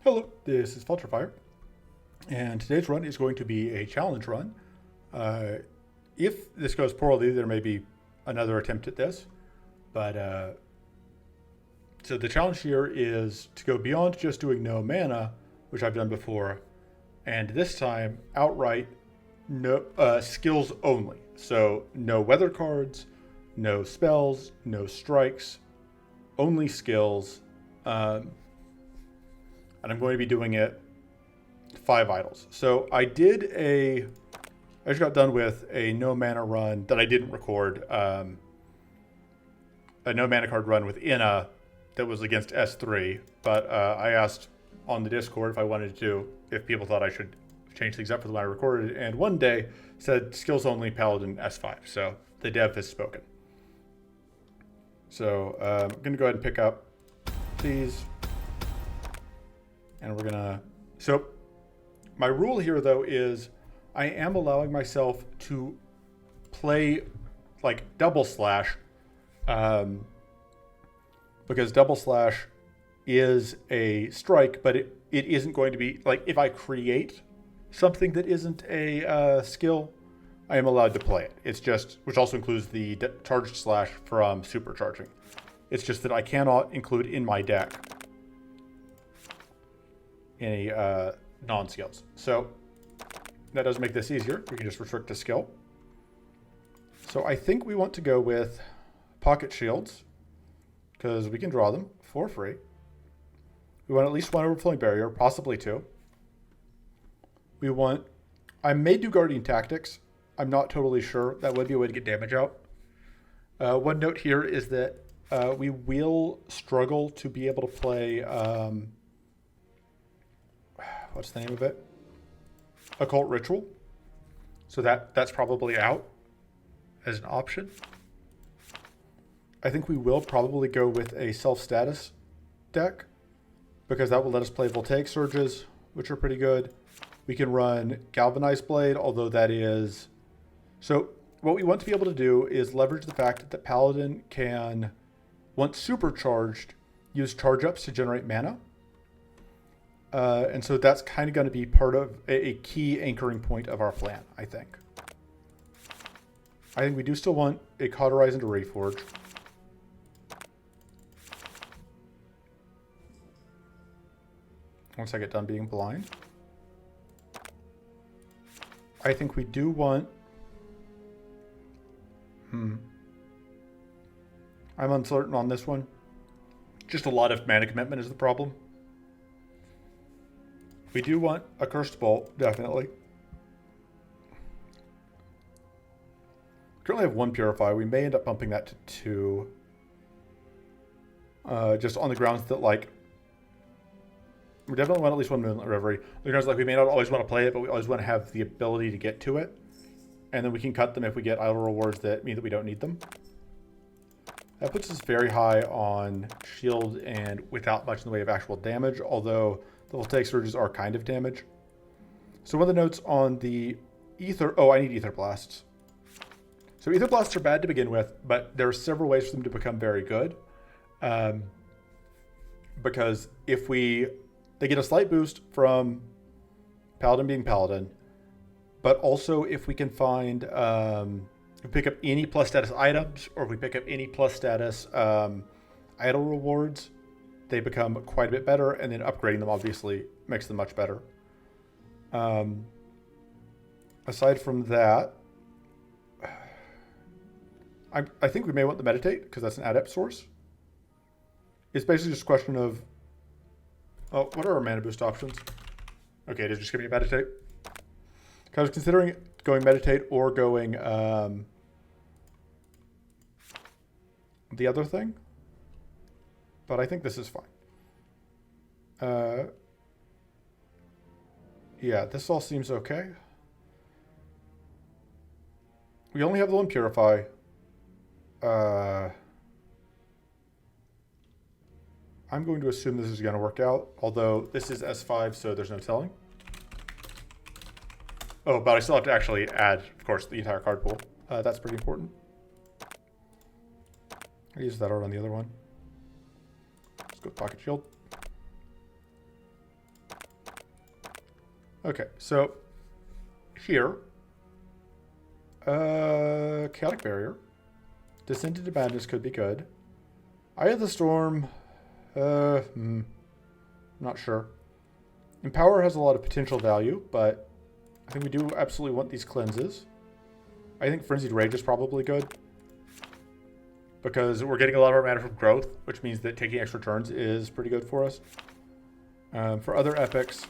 Hello, this is Filterfire, and today's run is going to be a challenge run. If this goes poorly, there may be another attempt at this, but so the challenge here is to go beyond just doing no mana, which I've done before, and this time outright no skills only. So no weather cards, no spells, no strikes, only skills. And I'm going to be doing it 5 idols. So I just got done with a no mana run that I didn't record, a no mana card run with Inna that was against S3, but I asked on the Discord if I wanted to, if people thought I should change things up for the one I recorded, and one day said skills only Paladin S5, so the dev has spoken. So I'm going to go ahead and pick up these. And we're gonna, so my rule here though is I am allowing myself to play like double slash, because double slash is a strike, but it isn't going to be, like if I create something that isn't a skill, I am allowed to play it. It's just, which also includes the charged slash from supercharging. It's just that I cannot include in my deck any non-skills. So that does make this easier. We can just restrict to skill. So I think we want to go with pocket shields because we can draw them for free. We want at least 1 overflowing barrier, possibly 2. I may do guardian tactics. I'm not totally sure. That would be a way to get damage out. One note here is that we will struggle to be able to play what's the name of it? Occult Ritual. So that's probably out as an option. I think we will probably go with a self-status deck because that will let us play Voltaic Surges, which are pretty good. We can run Galvanized Blade, although that is... So what we want to be able to do is leverage the fact that Paladin can, once supercharged, use charge-ups to generate mana. And so that's kind of going to be part of a key anchoring point of our plan, I think. I think we do still want a Cauterize into Reforge. Once I get done being blind. I think we do want... I'm uncertain on this one. Just a lot of mana commitment is the problem. We do want a Cursed Bolt, definitely. Currently have 1 Purify. We may end up bumping that to 2. Just on the grounds that, like, we definitely want at least 1 Moonlit Reverie. The grounds like we may not always want to play it, but we always want to have the ability to get to it. And then we can cut them if we get idle rewards that mean that we don't need them. That puts us very high on shield and without much in the way of actual damage, although the Voltaic Surges are kind of damage. So one of the notes on the Ether... Oh, I need Ether Blasts. So Ether Blasts are bad to begin with, but there are several ways for them to become very good. Because if they get a slight boost from Paladin being Paladin, but also if we can find... if we pick up any plus status items, or if we pick up any plus status idle rewards, they become quite a bit better, and then upgrading them obviously makes them much better. Aside from that, I think we may want the Meditate, because that's an adept source. It's basically just a question of, what are our mana boost options? Okay, it is just giving me Meditate. I was considering going Meditate or going the other thing, but I think this is fine. Yeah, this all seems okay. We only have the 1 Purify. I'm going to assume this is going to work out, although this is S5, so there's no telling. Oh, but I still have to actually add, of course, the entire card pool. That's pretty important. I use that art on the other one. Let's go with Pocket Shield. Okay, so here, Chaotic Barrier, Descent into Madness could be good. Eye of the Storm, not sure. Empower has a lot of potential value, but I think we do absolutely want these cleanses. I think Frenzied Rage is probably good, because we're getting a lot of our mana from growth, which means that taking extra turns is pretty good for us. For other epics,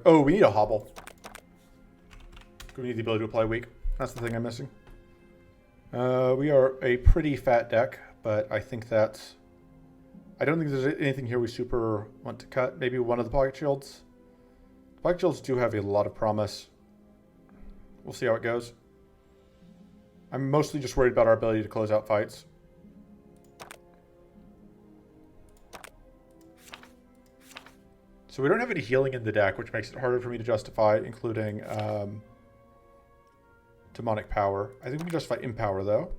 oh, we need a hobble. We need the ability to apply weak. That's the thing I'm missing. We are a pretty fat deck, but I think that's... I don't think there's anything here we super want to cut. Maybe one of the pocket shields. Pocket shields do have a lot of promise. We'll see how it goes. I'm mostly just worried about our ability to close out fights. So we don't have any healing in the deck, which makes it harder for me to justify including Demonic Power. I think we can justify Empower, though.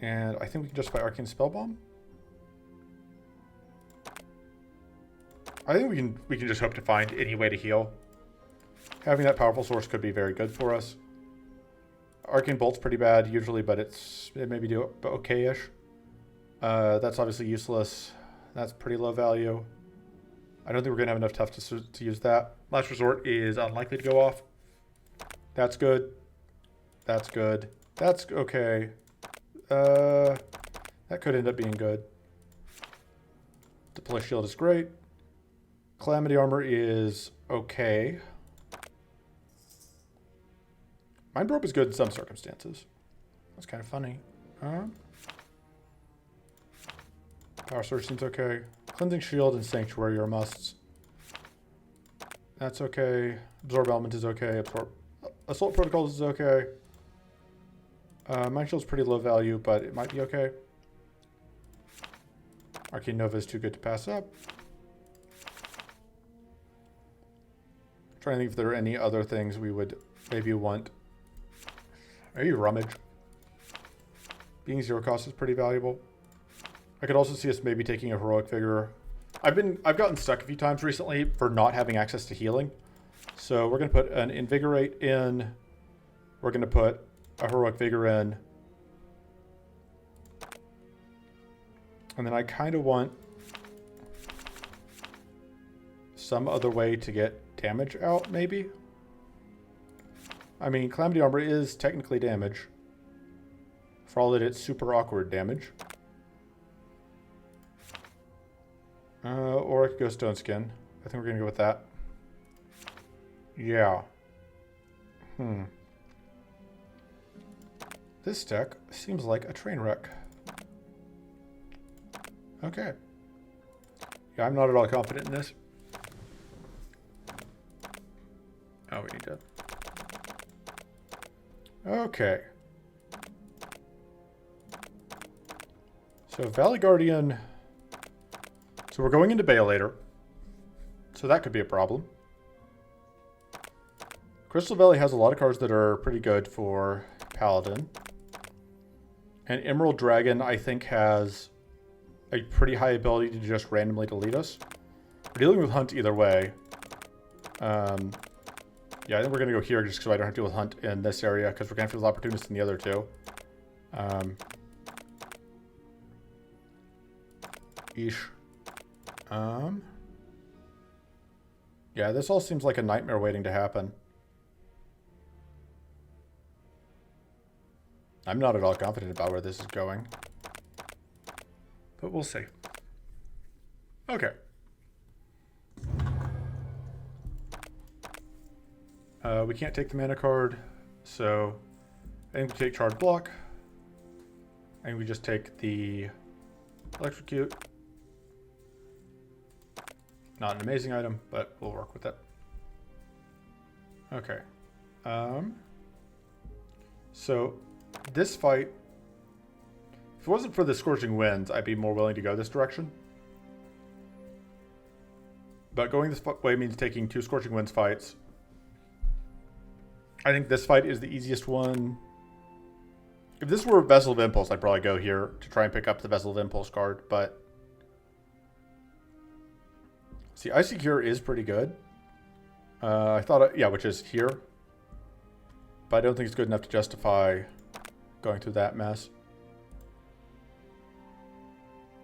And I think we can justify Arcane Spellbomb. I think we can just hope to find any way to heal. Having that powerful source could be very good for us. Arcane Bolt's pretty bad usually, but it maybe do okay-ish. That's obviously useless. That's pretty low value. I don't think we're going to have enough tough to use that. Last Resort is unlikely to go off. That's good. That's good. That's okay. That could end up being good. Deploy Shield is great. Calamity Armor is okay. Mind Probe is good in some circumstances. That's kind of funny. Power Surge seems okay. Cleansing Shield and Sanctuary are musts. That's okay. Absorb Element is okay. Assault Protocols is okay. Mind Shield's pretty low value, but it might be okay. Arcane Nova is too good to pass up. Trying to think if there are any other things we would maybe want. Maybe Rummage. Being zero cost is pretty valuable. I could also see us maybe taking a Heroic Vigor. I've gotten stuck a few times recently for not having access to healing. So we're going to put an Invigorate in. We're going to put a Heroic Vigor in. And then I kind of want some other way to get damage out, maybe. I mean, Calamity Armor is technically damage. For all that it's super awkward damage. Or I could go Stone Skin. I think we're going to go with that. Yeah. This deck seems like a train wreck. Okay. Yeah, I'm not at all confident in this. Oh, we need to... Okay. So Valley Guardian... So we're going into Baelator. So that could be a problem. Crystal Valley has a lot of cards that are pretty good for Paladin. And Emerald Dragon, I think, has a pretty high ability to just randomly delete us. We're dealing with Hunt either way. Yeah, I think we're going to go here just because I don't have to deal with Hunt in this area, because we're going to have to Opportunist in the other two. Yeah, this all seems like a nightmare waiting to happen. I'm not at all confident about where this is going. But we'll see. Okay. We can't take the mana card, so I think we take Charge Block. And we just take the Electrocute. Not an amazing item, but we'll work with it. Okay. So this fight, if it wasn't for the Scorching Winds, I'd be more willing to go this direction. But going this way means taking 2 Scorching Winds fights. I think this fight is the easiest one. If this were Vessel of Impulse, I'd probably go here to try and pick up the Vessel of Impulse card, but... See, Icy Cure is pretty good. I thought, yeah, which is here. But I don't think it's good enough to justify going through that mess.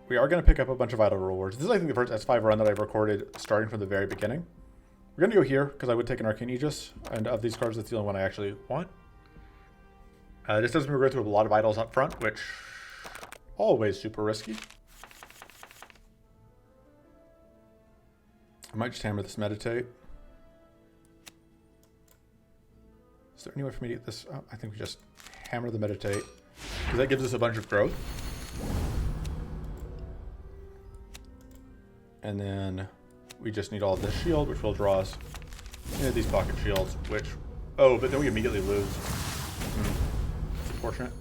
We are going to pick up a bunch of idle rewards. This is, I think, the first S5 run that I've recorded starting from the very beginning. We're going to go here, because I would take an Arcane Aegis, and of these cards, that's the only one I actually want. This does mean we're going through a lot of idols up front, which always super risky. I might just hammer this Meditate. Is there any way for me to get this? Oh, I think we just hammer the Meditate, because that gives us a bunch of growth. And then we just need all this shield, which will draw us into these pocket shields, which... Oh, but then we immediately lose. That's unfortunate.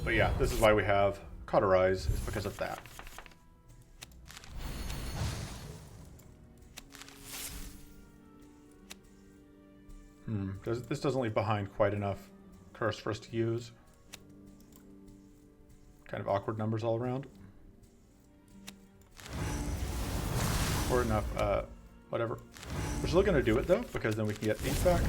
But yeah, this is why we have Cauterize, is because of that. This doesn't leave behind quite enough curse for us to use. Kind of awkward numbers all around. Or enough, whatever. We're still going to do it though, because then we can get these back.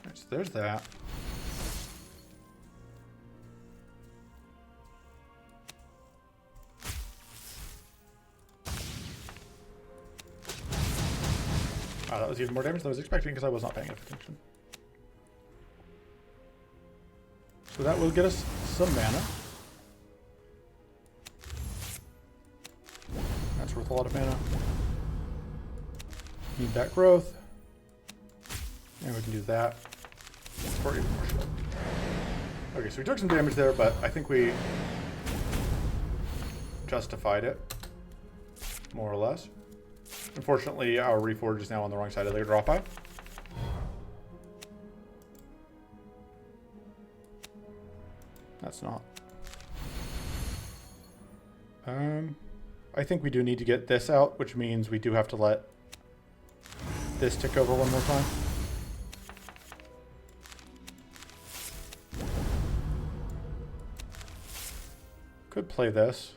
Right, so there's that. That was even more damage than I was expecting because I was not paying enough attention. So that will get us some mana. That's worth a lot of mana. Need that growth. And we can do that for even more shield. Okay, so we took some damage there, but I think we justified it, more or less. Unfortunately, our Reforge is now on the wrong side of the drop out. That's not. I think we do need to get this out, which means we do have to let this tick over one more time. Could play this.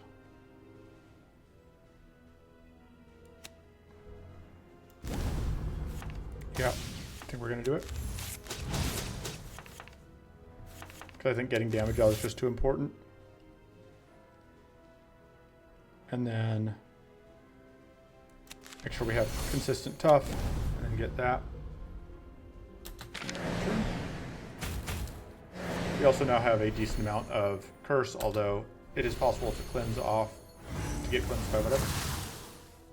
Yeah, I think we're going to do it. Because I think getting damage out is just too important. And then make sure we have consistent tough, and then get that. We also now have a decent amount of curse, although it is possible to cleanse off, to get cleansed by whatever.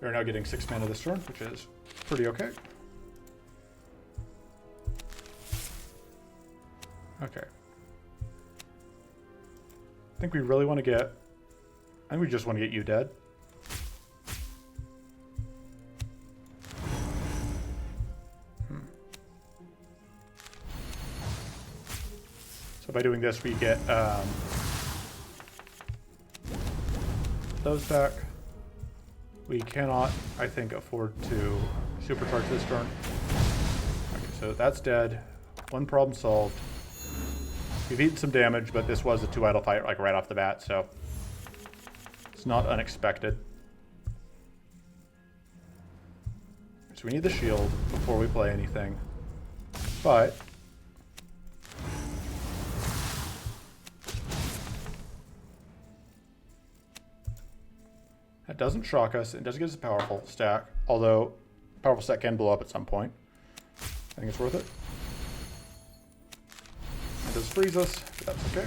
We are now getting 6 mana this turn, which is pretty okay. Okay. I think we really want to get... I think we just want to get you dead. So by doing this, we get those back. We cannot, I think, afford to supercharge this turn. Okay, so that's dead. One problem solved. We've eaten some damage, but this was a 2 idle fight like right off the bat, so it's not unexpected. So we need the shield before we play anything. But that doesn't shock us. It does give us a powerful stack, although powerful stack can blow up at some point. I think it's worth it. It does freeze us, but that's okay.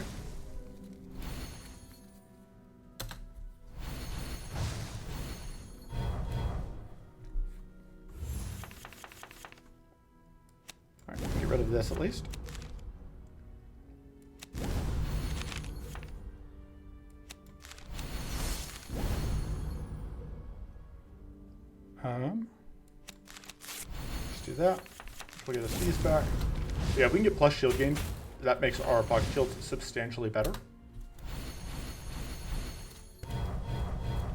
Alright, get rid of this at least. Let's do that. We'll get us these back. Yeah, if we can get plus shield gain, that makes our pocket shield substantially better.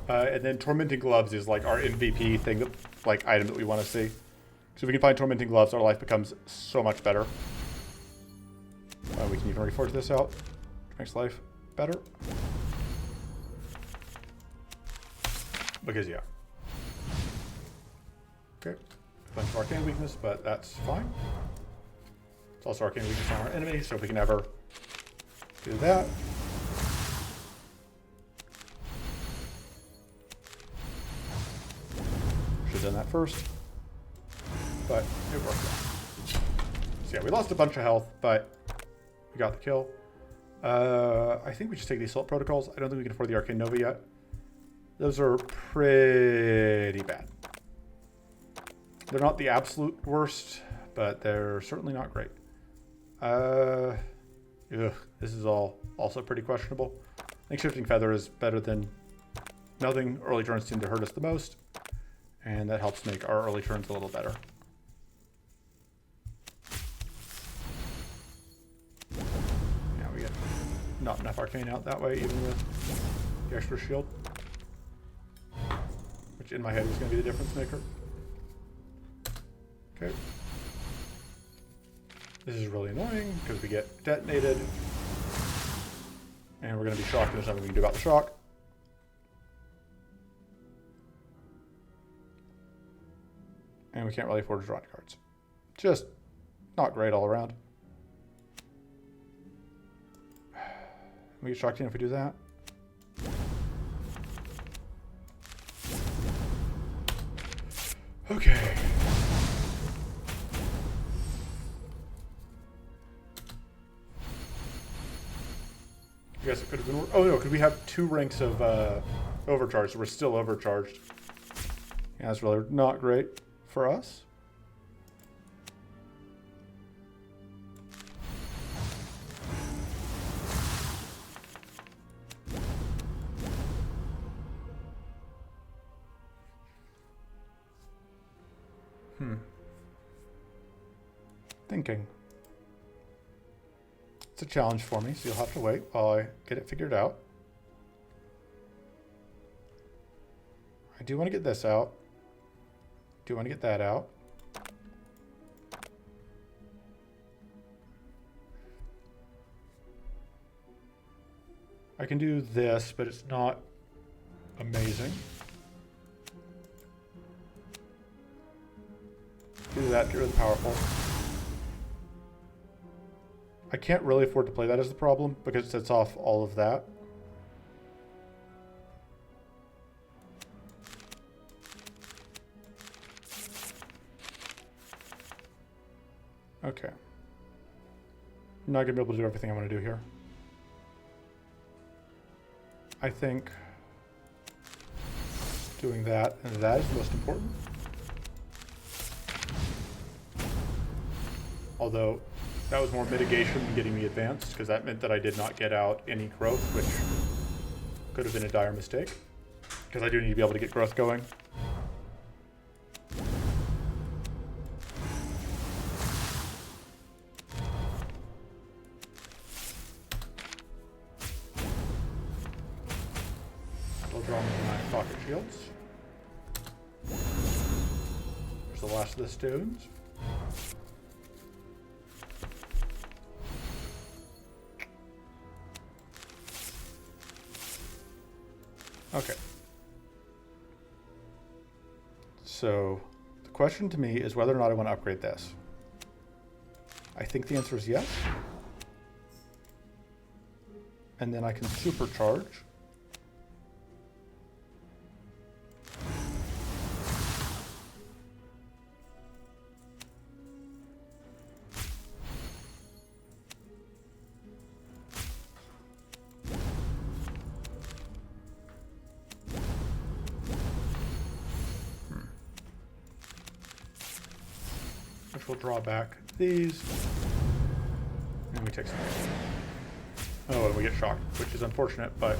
And then Tormenting Gloves is like our MVP thing, that, like item that we want to see. So if we can find Tormenting Gloves, our life becomes so much better. We can even reforge this out, which makes life better. Because, yeah. Okay. A bunch of arcane weakness, but that's fine. It's also arcane weakness on our enemy, so if we can ever do that. Should have done that first. But it worked out. So yeah, we lost a bunch of health, but we got the kill. I think we just take the Assault Protocols. I don't think we can afford the Arcane Nova yet. Those are pretty bad. They're not the absolute worst, but they're certainly not great. This is all also pretty questionable. I think Shifting Feather is better than nothing. Early turns seem to hurt us the most, and that helps make our early turns a little better. Yeah, we get not enough arcane out that way, even with the extra shield, which in my head was going to be the difference maker. Okay. This is really annoying because we get detonated. And we're going to be shocked and there's nothing we can do about the shock. And we can't really afford to draw any cards. Just not great all around. We get shocked in if we do that. Okay. I guess it could have been. Oh no, because we have 2 ranks of overcharge, so we're still overcharged. Yeah, that's really not great for us. Thinking. It's a challenge for me, so you'll have to wait while I get it figured out. I do want to get this out. Do want to get that out. I can do this, but it's not amazing. Do that, get rid of the powerful. I can't really afford to play that as the problem because it sets off all of that. Okay. I'm not going to be able to do everything I want to do here. I think doing that and that is the most important. Although that was more mitigation than getting me advanced, because that meant that I did not get out any growth, which could have been a dire mistake, because I do need to be able to get growth going. I'll draw my pocket shields. There's the last of the stones. Okay. So the question to me is whether or not I want to upgrade this. I think the answer is yes. And then I can supercharge. Which will draw back these. And we take some. Oh, and we get shocked, which is unfortunate, but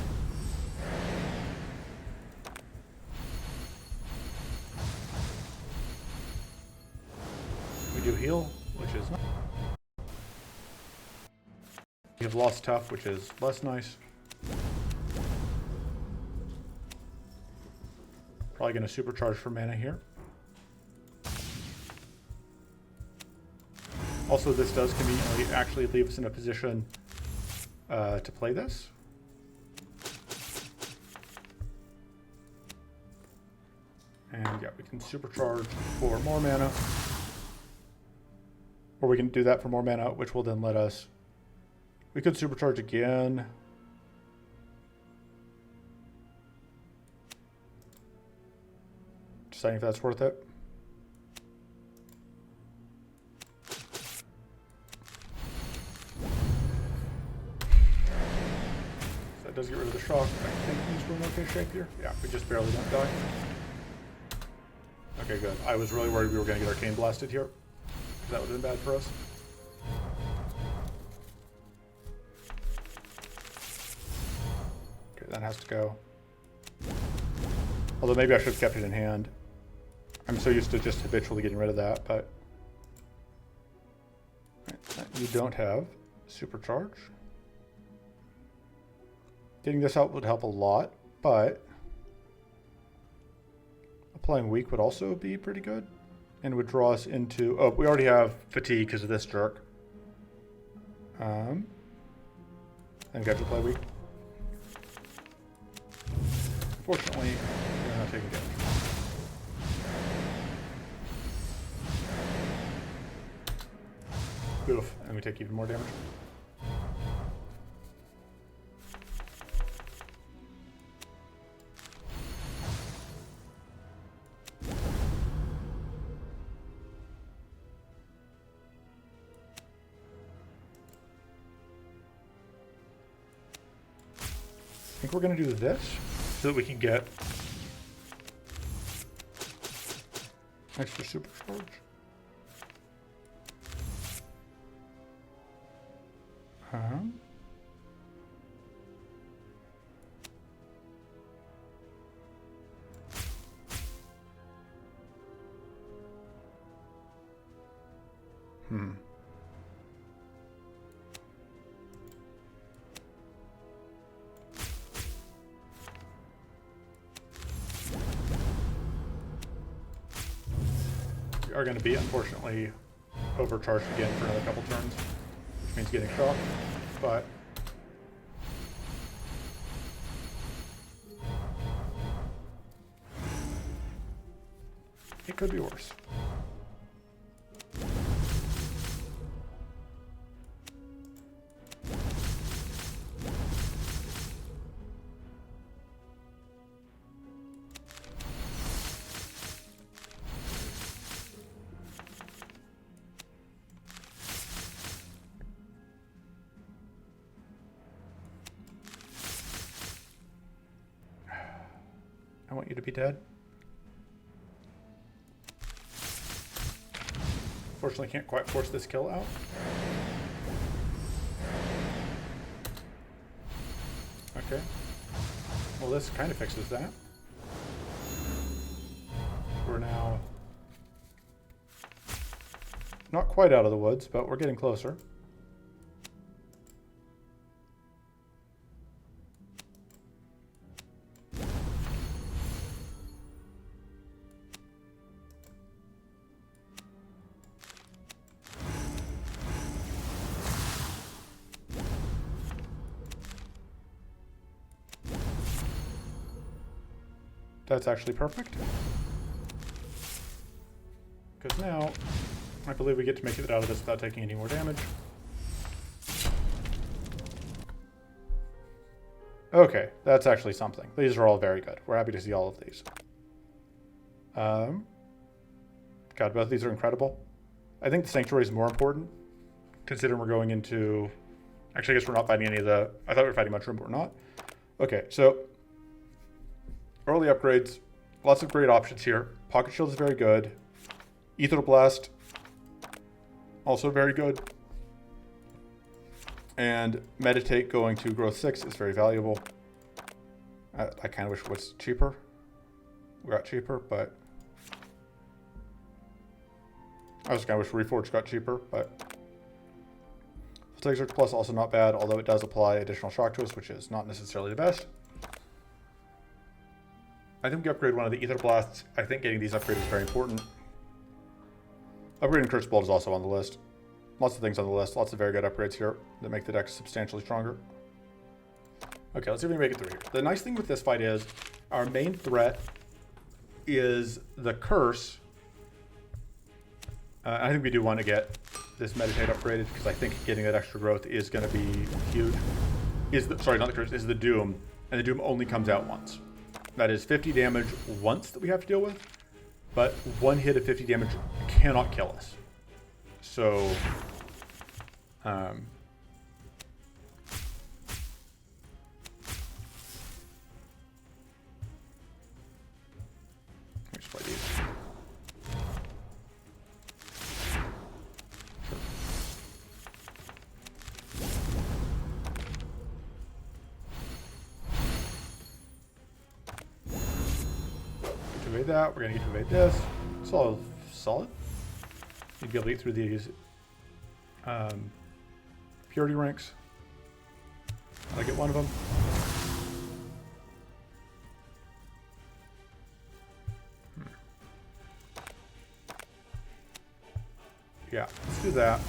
we do heal, which is nice. We have lost tough, which is less nice. Probably going to supercharge for mana here. Also, this does conveniently actually leave us in a position to play this. And yeah, we can supercharge for more mana. Or we can do that for more mana, which will then let us... We could supercharge again. Deciding if that's worth it. So that does get rid of the shock. I think we're in okay shape here. Yeah, we just barely don't die. Okay, good. I was really worried we were going to get arcane blasted here. That would have been bad for us. Okay, that has to go. Although maybe I should have kept it in hand. I'm so used to just habitually getting rid of that, but... Right, you don't have supercharge. Getting this out would help a lot, but... Applying weak would also be pretty good. And would draw us into... Oh, we already have fatigue because of this jerk. And got to play weak. Fortunately, we're not taking damage. Oof, and we take even more damage. I think we're going to do this so that we can get extra supercharge. We are going to be, unfortunately, overcharged again for another couple turns, which means getting shocked, but it could be worse. I want you to be dead. Fortunately, can't quite force this kill out. Okay. Well, this kind of fixes that. We're now not quite out of the woods, but we're getting closer. That's actually perfect. Because now, I believe we get to make it out of this without taking any more damage. Okay, that's actually something. These are all very good. We're happy to see all of these. God, both of these are incredible. I think the Sanctuary is more important, considering we're going into... Actually, I guess we're not fighting any of the... I thought we were fighting Mushroom, but we're not. Okay, so... Early upgrades, lots of great options here. Pocket Shield is very good. Aether Blast, also very good. And Meditate going to Growth 6 is very valuable. I kind of wish it was cheaper. We got cheaper, but... I just kind of wish Reforged got cheaper, but... Fatigue Surge Plus also not bad, although it does apply additional shock to us, which is not necessarily the best. I think we upgrade one of the Ether Blasts. I think getting these upgraded is very important. Upgrading Curse Bolt is also on the list. Lots of things on the list. Lots of very good upgrades here that make the deck substantially stronger. Okay, let's see if we can make it through here. The nice thing with this fight is our main threat is the Curse. I think we do want to get this Meditate upgraded because I think getting that extra growth is going to be huge. Sorry, not the Curse, is the Doom. And the Doom only comes out once. That is 50 damage once that we have to deal with. But one hit of 50 damage cannot kill us. So, let's play these. Evade that. We're gonna get to evade this. Solid. You'd be able to get through these purity ranks. I'll get one of them. Yeah, let's do that.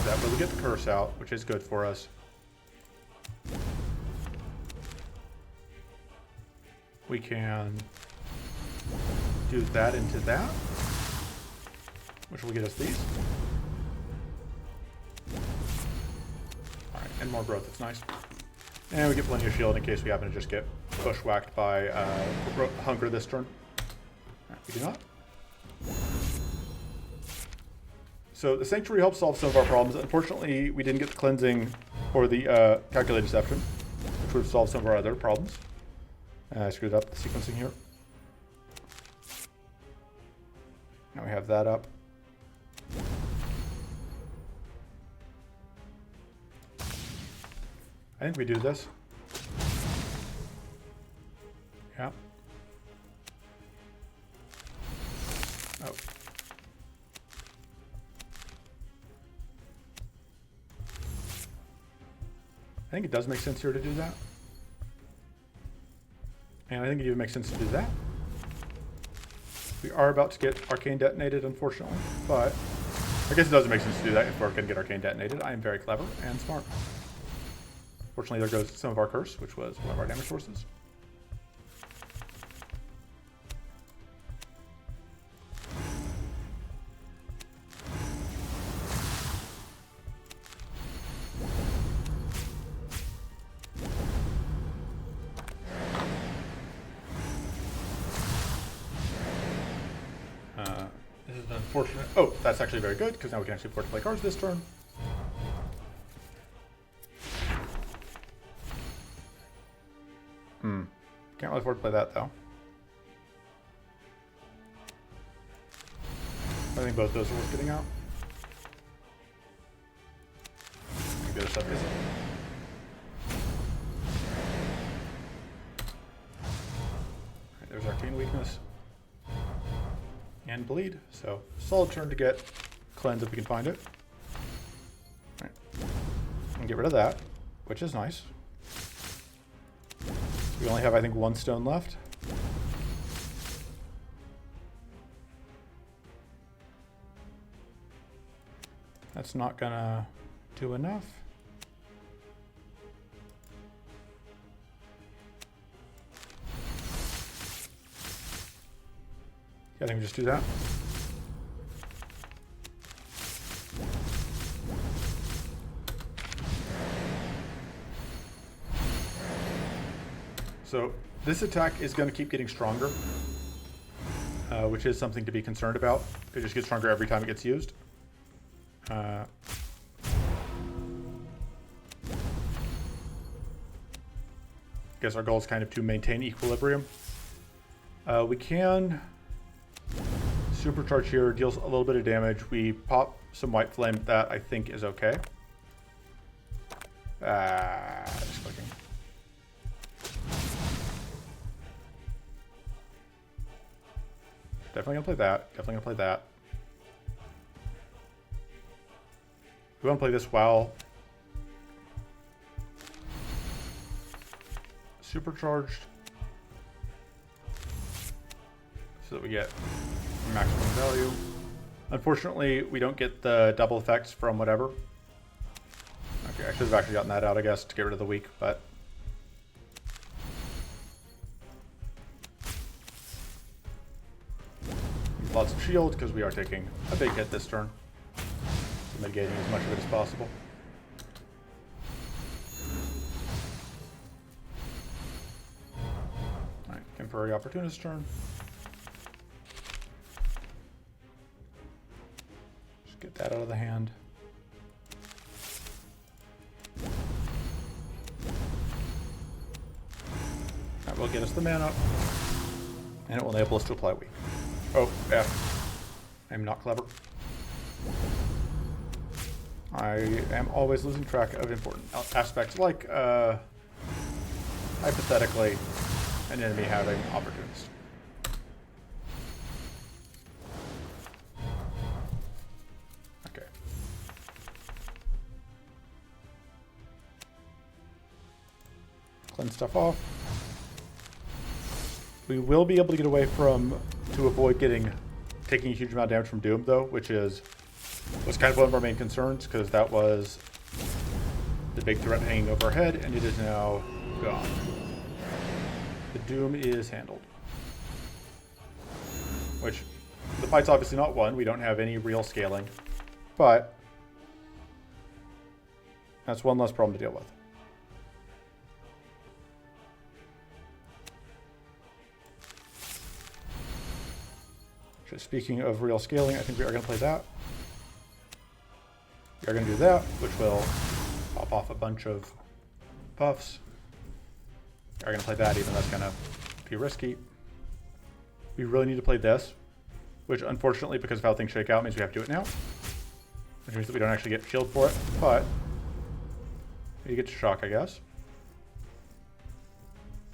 That way we get the curse out, which is good for us. We can do that into that, which will get us these. All right, and more growth. It's nice. And we get plenty of shield in case we happen to just get bushwhacked by hunger this turn. All right, we do not. So the Sanctuary helps solve some of our problems. Unfortunately, we didn't get the cleansing or the calculated deception, which would have solved some of our other problems. I screwed up the sequencing here. Now we have that up. I think we do this. Yeah. Oh. I think it does make sense here to do that. And I think it even makes sense to do that. We are about to get Arcane detonated, unfortunately, but I guess it doesn't make sense to do that if we're going to get Arcane detonated. I am very clever and smart. Fortunately, there goes some of our curse, which was one of our damage sources. This is unfortunate. Oh, that's actually very good, because now we can actually afford to play cards this turn. Can't really afford to play that, though. I think both those are worth getting out. The other stuff isn't. Alright, there's Arcane Weakness. And Bleed. So, solid turn to get Cleanse if we can find it. Alright. And get rid of that, which is nice. We only have, I think, one stone left. That's not gonna do enough. Yeah, I think we just do that. So this attack is going to keep getting stronger, which is something to be concerned about. It just gets stronger every time it gets used. I guess our goal is kind of to maintain equilibrium. We can supercharge here, deals a little bit of damage. We pop some White Flame. That I think is okay. Just clicking. Definitely gonna play that. Definitely gonna play that. We want to play this while supercharged. so that we get maximum value. Unfortunately, we don't get the double effects from whatever. Okay, I should have actually gotten that out, I guess, to get rid of the weak, but... Lots of shield, because we are taking a big hit this turn. So mitigating as much of it as possible. Alright, temporary opportunist turn. Just get that out of the hand. That will get us the mana, and it will enable us to apply weak. Oh, F. I'm not clever. I am always losing track of important aspects, like, hypothetically, an enemy having opportunist. Okay. Cleanse stuff off. We will be able to get away from, to avoid taking a huge amount of damage from Doom, though, which was kind of one of our main concerns, because that was the big threat hanging over our head, and it is now gone. The Doom is handled. Which, the fight's obviously not won, we don't have any real scaling, but that's one less problem to deal with. Speaking of real scaling, I think we are going to play that. We are going to do that, which will pop off a bunch of buffs. We are going to play that, even though that's going to be risky. We really need to play this, which unfortunately, because of how things shake out, means we have to do it now. Which means that we don't actually get shield for it, but you get to shock, I guess.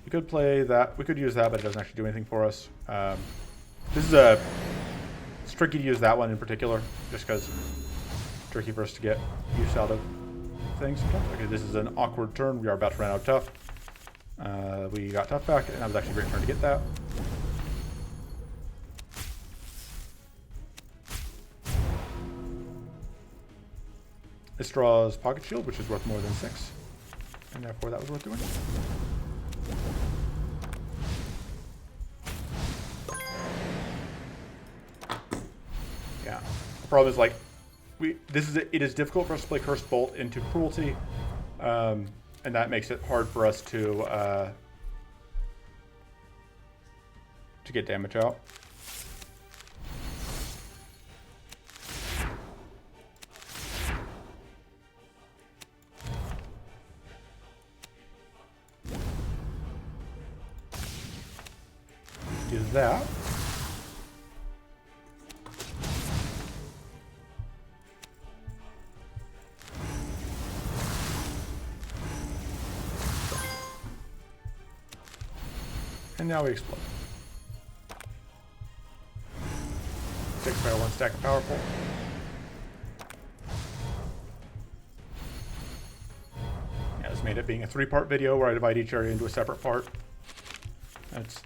We could play that. We could use that, but it doesn't actually do anything for us. It's tricky to use that one in particular, just because it's tricky for us to get use out of things. Okay, this is an awkward turn. We are about to run out of tough. We got tough back, and that was actually a great turn to get that. This draws Pocket Shield, which is worth more than 6, and therefore that was worth doing. Yeah, the problem is, like, it is difficult for us to play Cursed Bolt into Cruelty, and that makes it hard for us to get damage out. Do that. And now we explode. 6 by 1 stack of powerful. Yeah, this made it being a 3-part video where I divide each area into a separate part. That's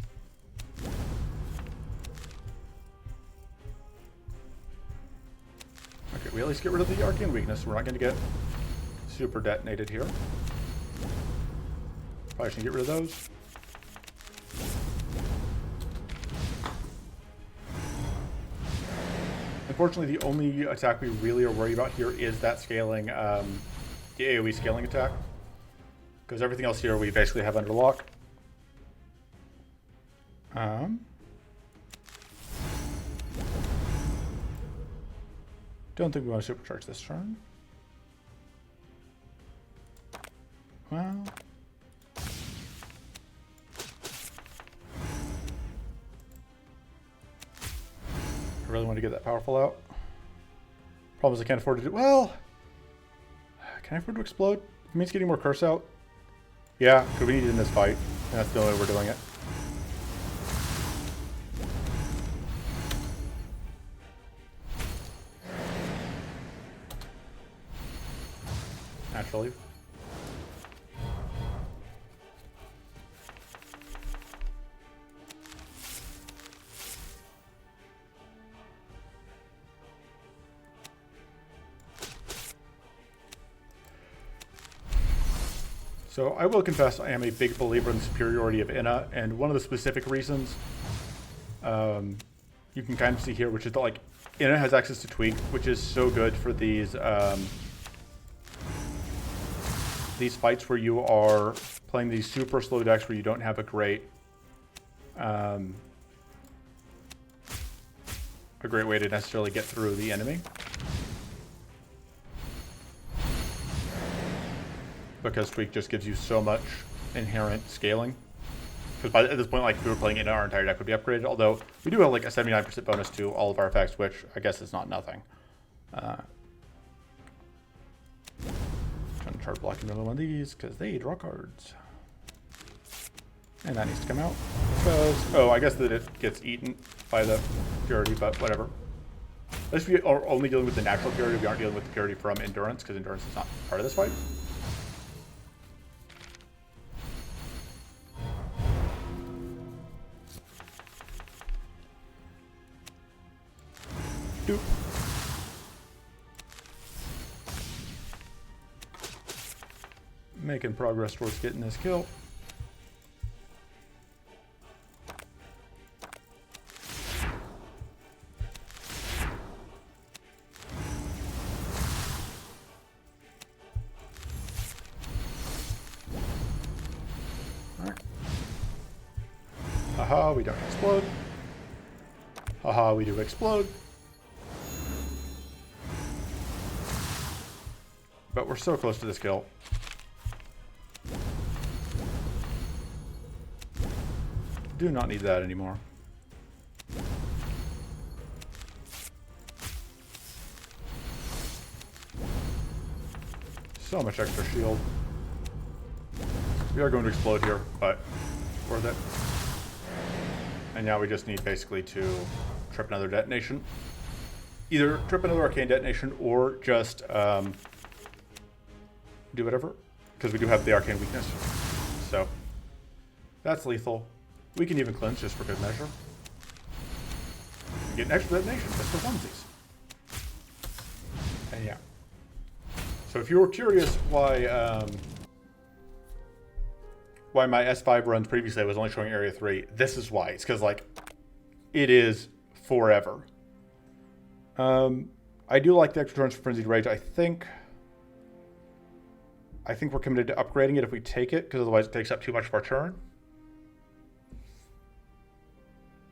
okay. We at least get rid of the arcane weakness. We're not going to get super detonated here. Probably should get rid of those. Unfortunately, the only attack we really are worried about here is that scaling, the AoE scaling attack. Because everything else here we basically have under lock. Don't think we want to supercharge this turn. Well... I really want to get that powerful out. Problem is I can't afford to do... Well... Can I afford to explode? It means getting more curse out. Yeah, because we need it in this fight. And that's the only way we're doing it. Naturally. So I will confess I am a big believer in the superiority of Inna, and one of the specific reasons you can kind of see here, which is that like Inna has access to Tweak, which is so good for these fights where you are playing these super slow decks where you don't have a great way to necessarily get through the enemy. Because Tweak just gives you so much inherent scaling. Because at this point, like if we were playing Inna, our entire deck would be upgraded. Although we do have like a 79% bonus to all of our effects, which I guess is not nothing. Trying to try blocking another one of these because they draw cards. And that needs to come out. Because, oh, I guess that it gets eaten by the purity, but whatever. At least we are only dealing with the natural purity. We aren't dealing with the purity from endurance, because endurance is not part of this fight. Doop. Making progress towards getting this kill. Haha, we don't explode. Haha, we do explode. But we're so close to this kill. Do not need that anymore. So much extra shield. We are going to explode here, but worth it. And now we just need basically to trip another detonation. Either trip another arcane detonation or just do whatever. Because we do have the arcane weakness. So that's lethal. We can even cleanse just for good measure. We get an extra detonation just for funsies. And yeah. So if you were curious why my S5 runs previously was only showing Area 3, this is why. It's because, like, it is forever. I do like the extra turns for Frenzied Rage. I think we're committed to upgrading it if we take it, because otherwise it takes up too much of our turn.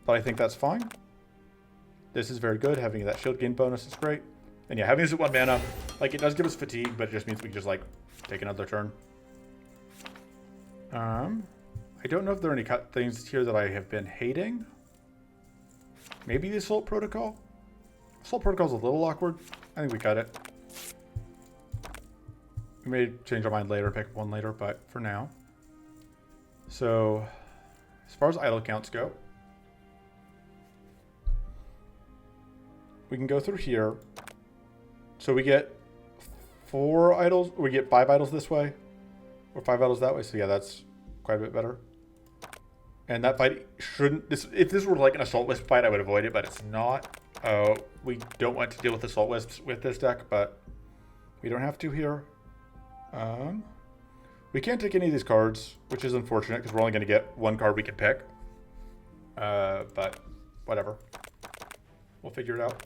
But I think that's fine. This is very good. Having that shield gain bonus is great. And yeah, having this at 1 mana, like, it does give us fatigue, but it just means we can just, like, take another turn. I don't know if there are any things here that I have been hating. Maybe the Assault Protocol? Assault Protocol is a little awkward. I think we cut it. We may change our mind later, pick up one later, but for now. So, as far as idle counts go, we can go through here. So we get 4 idols, or we get 5 idols this way, or 5 idols that way. So yeah, that's quite a bit better. And that fight shouldn't, if this were like an Assault Wisp fight, I would avoid it, but it's not. We don't want to deal with Assault Wisps with this deck, but we don't have to here. We can't take any of these cards, which is unfortunate because we're only going to get 1 card we can pick. But whatever. We'll figure it out.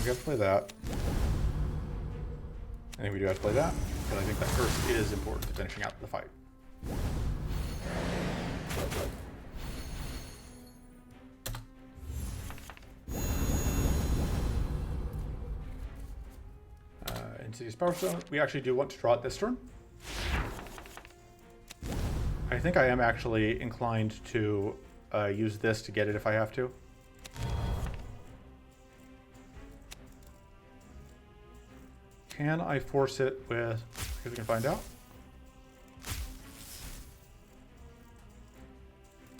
We have to play that. I think we do have to play that, because I think that curse is important to finishing out the fight. Insidious Power Stone. We actually do want to draw it this turn. I think I am actually inclined to use this to get it if I have to. Can I force it with... I guess we can find out.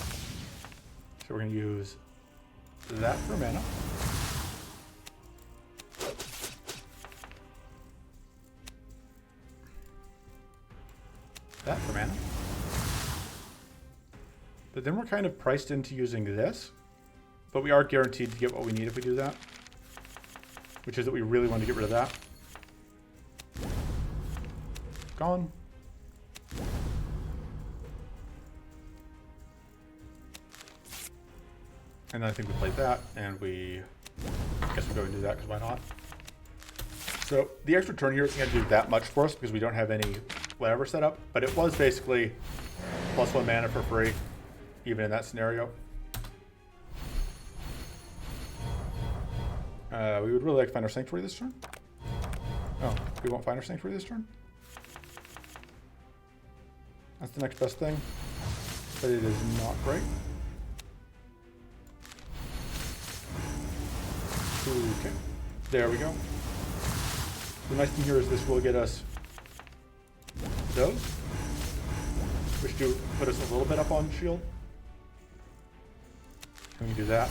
So we're going to use that for mana. That for mana. But then we're kind of priced into using this. But we are guaranteed to get what we need if we do that. Which is that we really want to get rid of that. Gone. And then I think we played that, and we... I guess we'll go and do that, because why not? So, the extra turn here isn't going to do that much for us, because we don't have any whatever set up. But it was basically +1 mana for free, even in that scenario. We would really like to find our Sanctuary this turn. Oh, we won't find our Sanctuary this turn? That's the next best thing, but it is not great. Okay, there we go. The nice thing here is this will get us those, which do put us a little bit up on shield. And we can do that.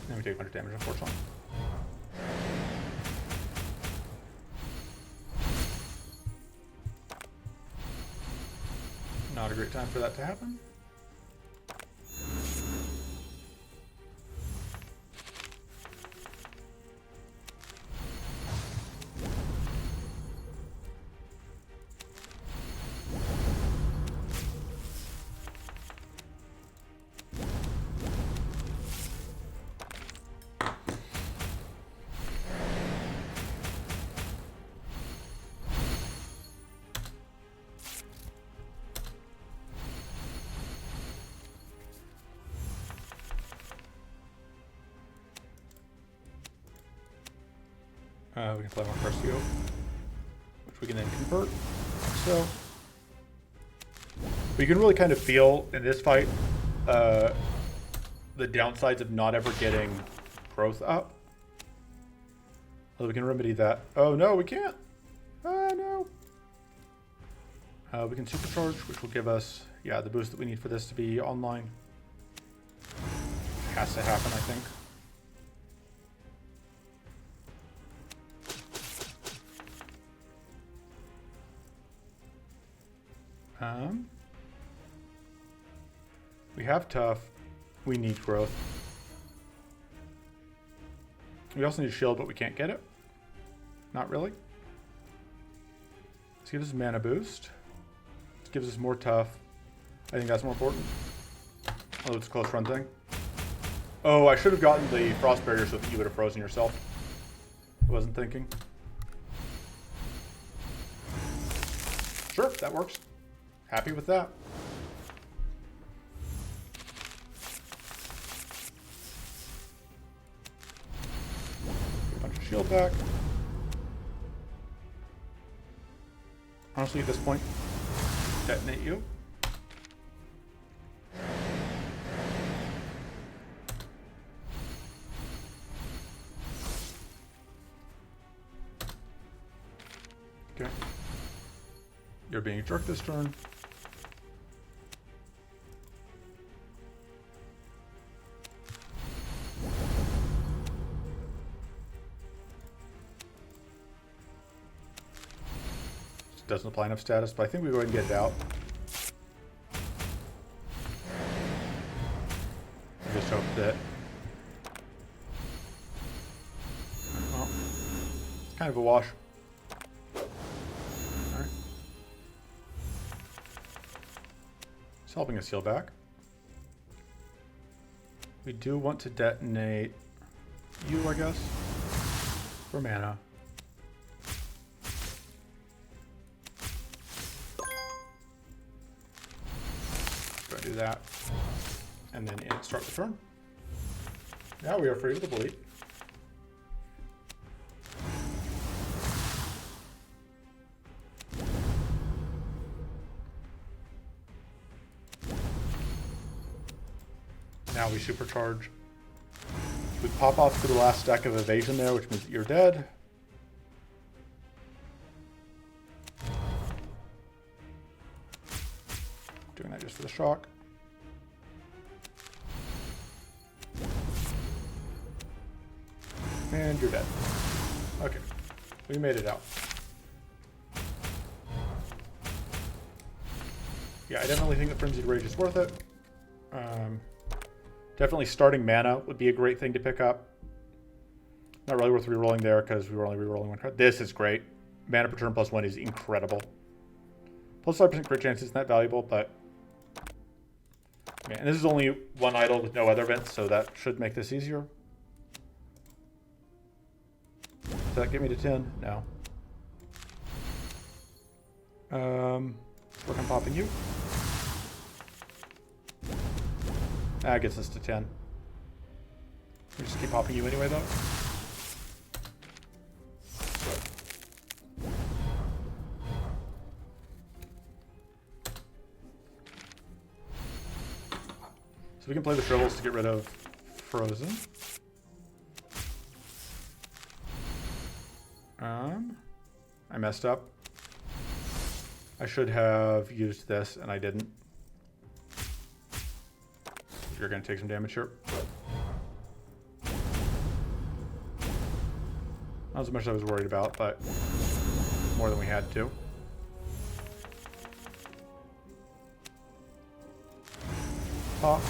And we take a bunch of damage, unfortunately. Not a great time for that to happen. We can play more Curcio, which we can then convert. So, but you can really kind of feel in this fight the downsides of not ever getting growth up. Although we can remedy that. Oh no, we can't. Oh no. We can supercharge, which will give us, yeah, the boost that we need for this to be online. It has to happen, I think. We have tough. We need growth. We also need shield, but we can't get it. Not really. This gives us mana boost. This gives us more tough. I think that's more important. Although it's a close run thing. Oh, I should have gotten the frost barrier so that you would have frozen yourself. I wasn't thinking. Sure, that works. Happy with that. Get a bunch of shield back. Honestly, at this point, detonate you. Okay. You're being a jerk this turn. Doesn't apply enough status, but I think we go ahead and get it out. I just hope that... Well, it's kind of a wash. Alright. It's helping us heal back. We do want to detonate you, I guess, for mana. Do that, and then start the turn. Now we are free to bleed. Now we supercharge. We pop off to the last stack of evasion there, which means that you're dead. Doing that just for the shock. And you're dead. Okay, we made it out. Yeah, I definitely think that Frenzied Rage is worth it. Definitely starting mana would be a great thing to pick up. Not really worth rerolling there because we were only rerolling one card. This is great. Mana per turn +1 is incredible. Plus 5% crit chance isn't that valuable, but... Man, this is only one idol with no other events, so that should make this easier. Does that get me to 10? No. Work on popping you. That gets us to 10. We just keep popping you anyway, though. So we can play the Shrivels to get rid of Frozen. I messed up. I should have used this, and I didn't. You're going to take some damage here. Not as much as I was worried about, but more than we had to. Pop.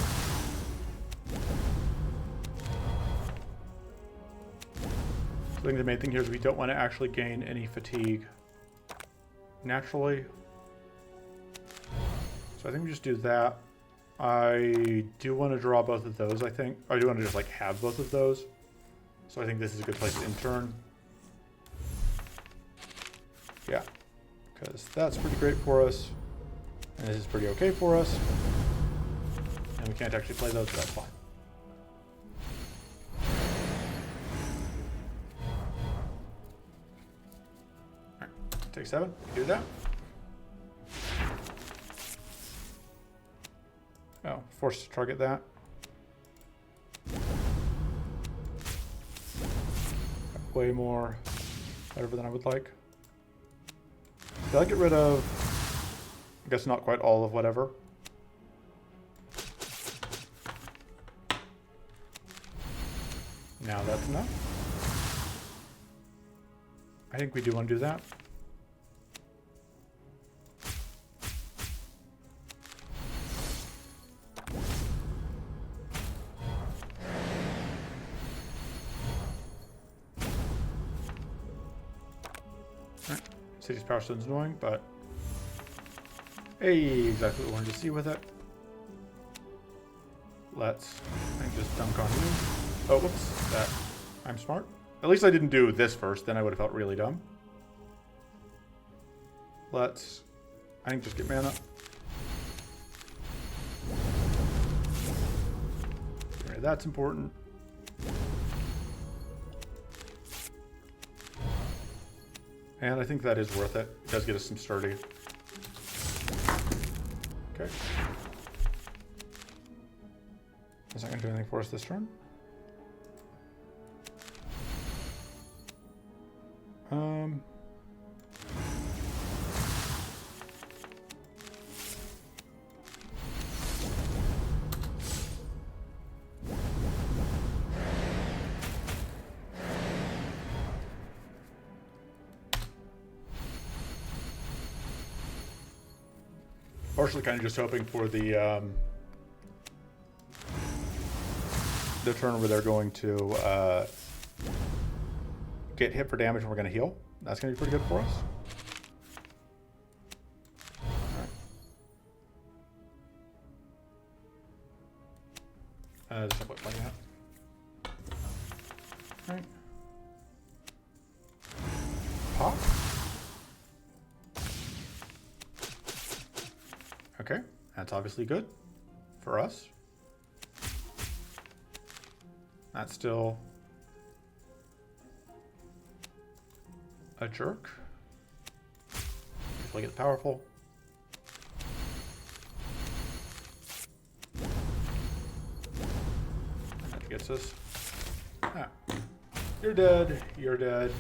I think the main thing here is we don't want to actually gain any fatigue naturally. So I think we just do that. I do want to draw both of those, I think. I do want to just like have both of those. So I think this is a good place to intern. Yeah, because that's pretty great for us. And this is pretty okay for us. And we can't actually play those, so that's fine. Alright, take 7, do that. Oh, forced to target that. Way more better than I would like. Did I get rid of, I guess not quite all of whatever. Now that's enough. I think we do want to do that. City's Power Stone's annoying, but hey, exactly what we wanted to see with it. Let's, I think, just dunk on you. Oh, whoops, that, I'm smart. At least I didn't do this first, then I would have felt really dumb. Let's, I think, just get mana. That's important. And I think that is worth it. It does get us some sturdy. Okay. That's not going to do anything for us this turn. Partially kind of just hoping for the turn where they're going to get hit for damage and we're going to heal. That's going to be pretty good for us. Alright. There's no point playing that. Alright. Pop. Okay, that's obviously good for us. That's still a jerk. Usually gets powerful. That gets us. Ah. You're dead. You're dead.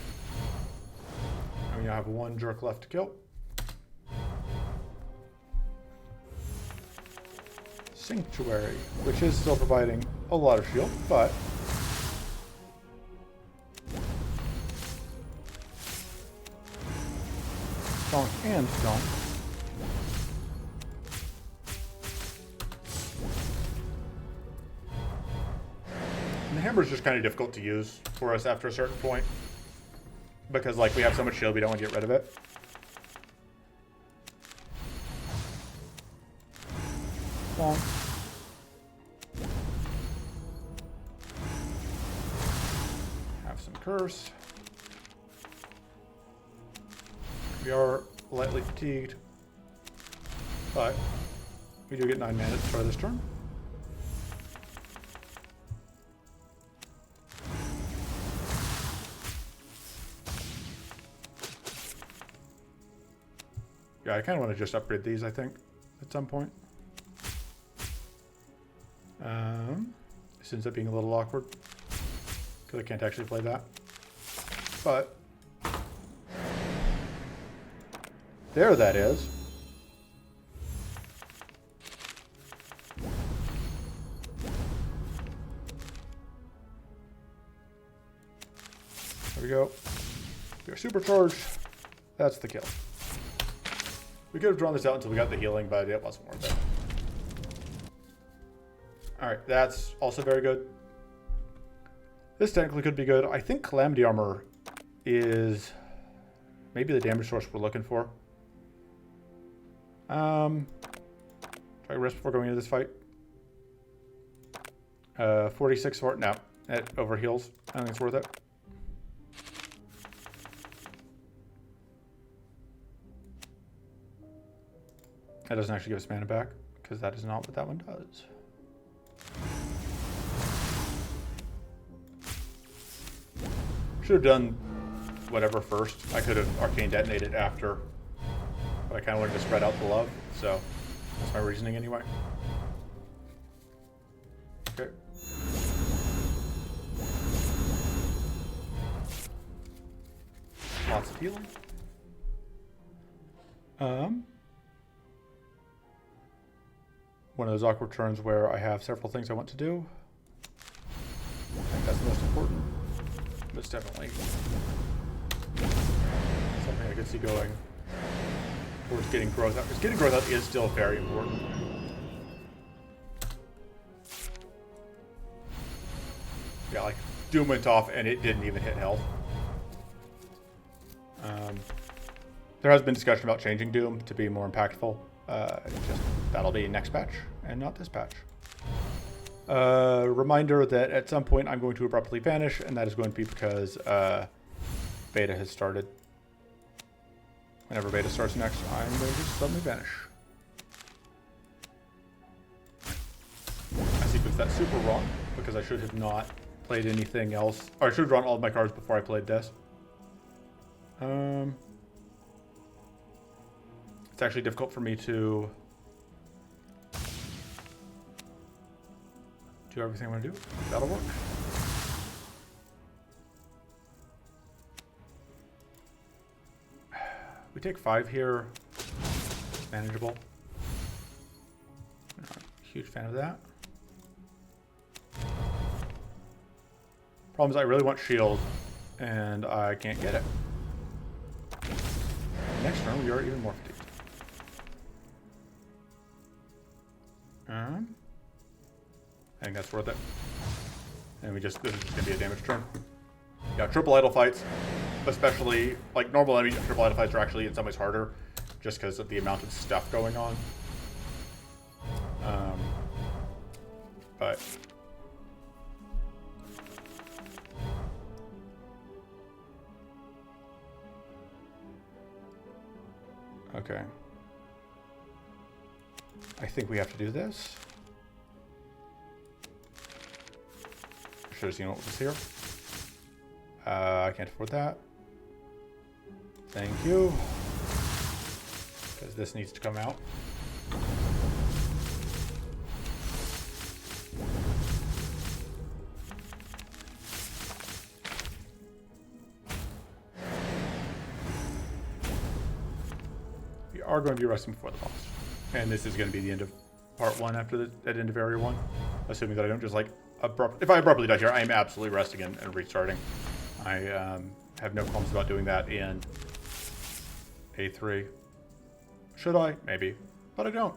And we now have one jerk left to kill. Sanctuary, which is still providing a lot of shield, but donk and donk. the hammer is just kind of difficult to use for us after a certain point. Because, like, we have so much shield, we don't want to get rid of it. Bonk. Have some curse. We are lightly fatigued. But we do get 9 mana at the start of this turn. Yeah, I kind of want to just upgrade these, I think, at some point. This ends up being a little awkward, because I can't actually play that. But there that is. There we go. We are supercharged. That's the kill. We could have drawn this out until we got the healing, but it wasn't worth it. Alright, that's also very good. This technically could be good. I think Calamity Armor is maybe the damage source we're looking for. Try risk before going into this fight. 46 for it. No, it overheals. I don't think it's worth it. That doesn't actually give us mana back, because that is not what that one does. Should have done whatever first. I could have Arcane Detonated after, but I kind of wanted to spread out the love, so that's my reasoning anyway. Okay. Lots of healing. One of those awkward turns where I have several things I want to do. I think that's the most important. It's definitely something I could see going towards getting growth out. Because getting growth out is still very important. Yeah, like Doom went off and it didn't even hit health. There has been discussion about changing Doom to be more impactful. Just that'll be next patch and not this patch. Reminder that at some point I'm going to abruptly vanish, and that is going to be because beta has started. Whenever beta starts next, I'm going to suddenly vanish. I sequenced that super wrong because I should have not played anything else. Or I should have drawn all of my cards before I played this. It's actually difficult for me to do everything I want to do. That'll work. We take 5 here. Manageable. Not a huge fan of that. Problem is I really want shield, and I can't get it. Next turn, we are even more fatigued. I think that's worth it. And this is just gonna be a damage turn. Yeah, triple idle fights, especially like normal enemy triple idle fights are actually in some ways harder, just because of the amount of stuff going on. But okay. I think we have to do this. Should have seen what was here. I can't afford that. Thank you. Because this needs to come out. We are going to be resting before the boss. And this is going to be the end of part 1 after that end of area 1. Assuming that I don't just like if I abruptly die here, I am absolutely resting and restarting. I have no qualms about doing that in A3. Should I? Maybe. But I don't.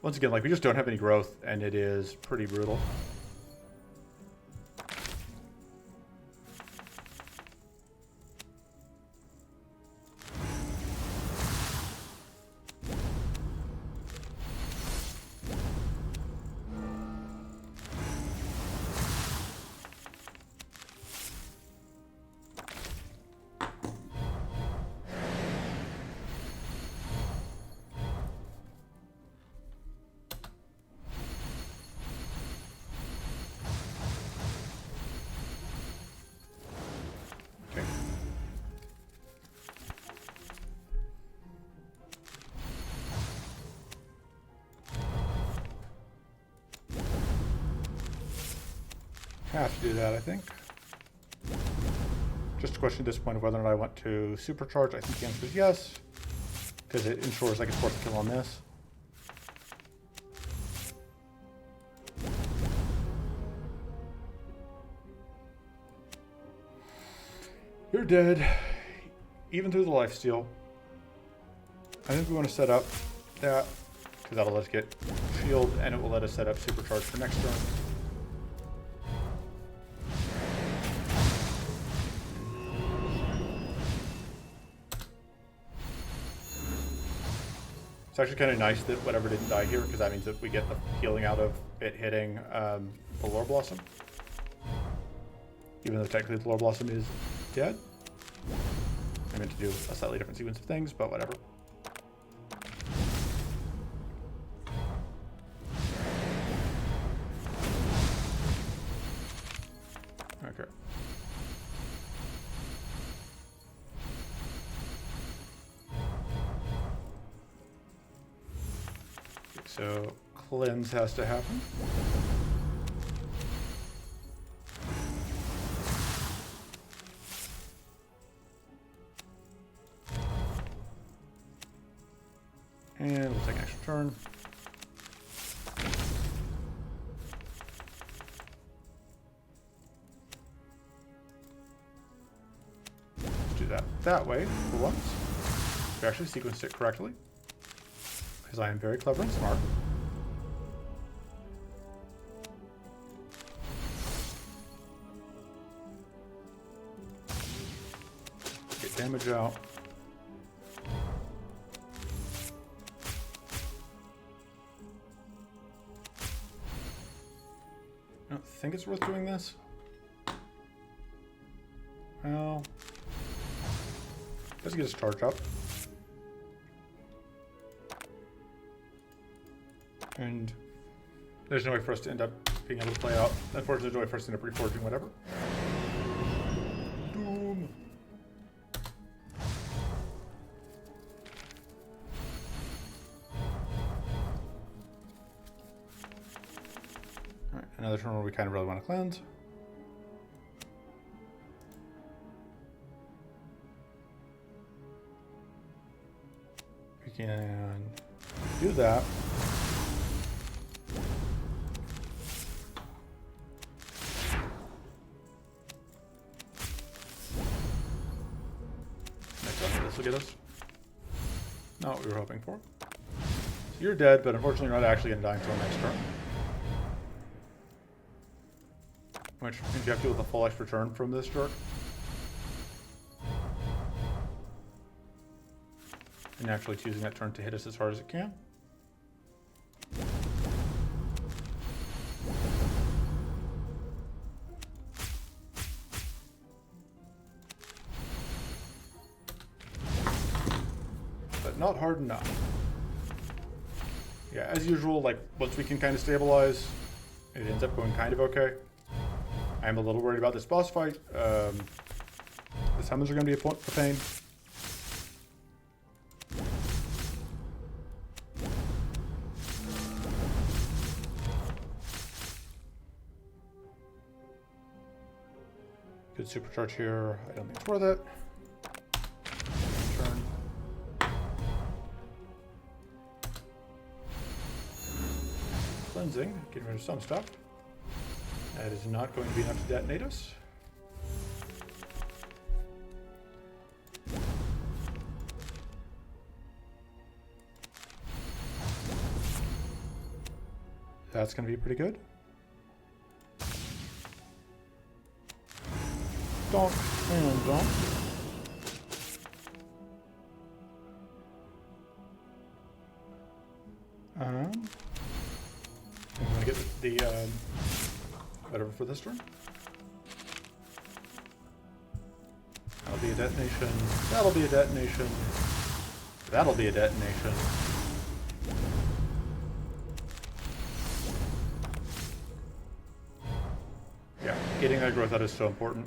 Once again, like, we just don't have any growth, and it is pretty brutal. Have to do that, I think. Just a question at this point of whether or not I want to supercharge. I think the answer is yes, because it ensures I get fourth kill on this. You're dead, even through the lifesteal. I think we want to set up that, because that'll let us get shield, and it will let us set up supercharge for next turn. It's actually kind of nice that whatever didn't die here, because that means that we get the healing out of it hitting the Lore Blossom. Even though technically the Lore Blossom is dead. I meant to do a slightly different sequence of things, but whatever. Okay. So cleanse has to happen. And we'll take an extra turn. Let's do that way for once. We actually sequenced it correctly, because I am very clever and smart. Get damage out. I don't think it's worth doing this. Well, let's get his charge up. And there's no way for us to end up being able to play out. Unfortunately, there's no way for us to end up reforging whatever. Doom. Alright, another turn where we kind of really want to cleanse. We can do that. This will get us. Not what we were hoping for. So you're dead, but unfortunately you're not actually going to die until next turn. Which means you have to deal with a full extra turn from this jerk. And naturally choosing that turn to hit us as hard as it can. But not hard enough. Yeah, as usual, like, once we can kind of stabilize, it ends up going kind of okay. I'm a little worried about this boss fight. The summons are going to be a pain. Good supercharge here. I don't think it's worth it. Turn. Cleansing, getting rid of some stuff. That is not going to be enough to detonate us. That's going to be pretty good. Donk and donk. I'm going to get the whatever for this turn. That'll be a detonation. That'll be a detonation. That'll be a detonation. Yeah, getting that growth out is so important.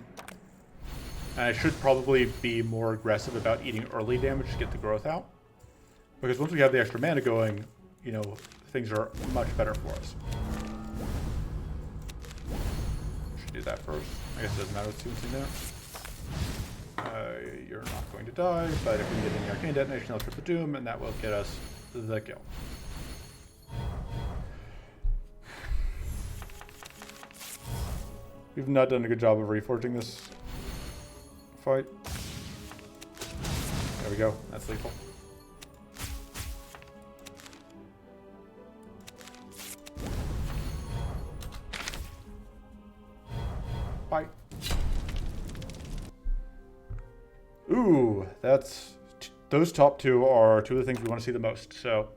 And I should probably be more aggressive about eating early damage to get the growth out. Because once we have the extra mana going, you know, things are much better for us. Should do that first. I guess it doesn't matter what's in there. You're not going to die, but if we get any arcane detonation, I'll trip the doom, and that will get us the kill. We've not done a good job of reforging this fight. There we go. That's lethal. Bye. Ooh, those top two are two of the things we want to see the most, so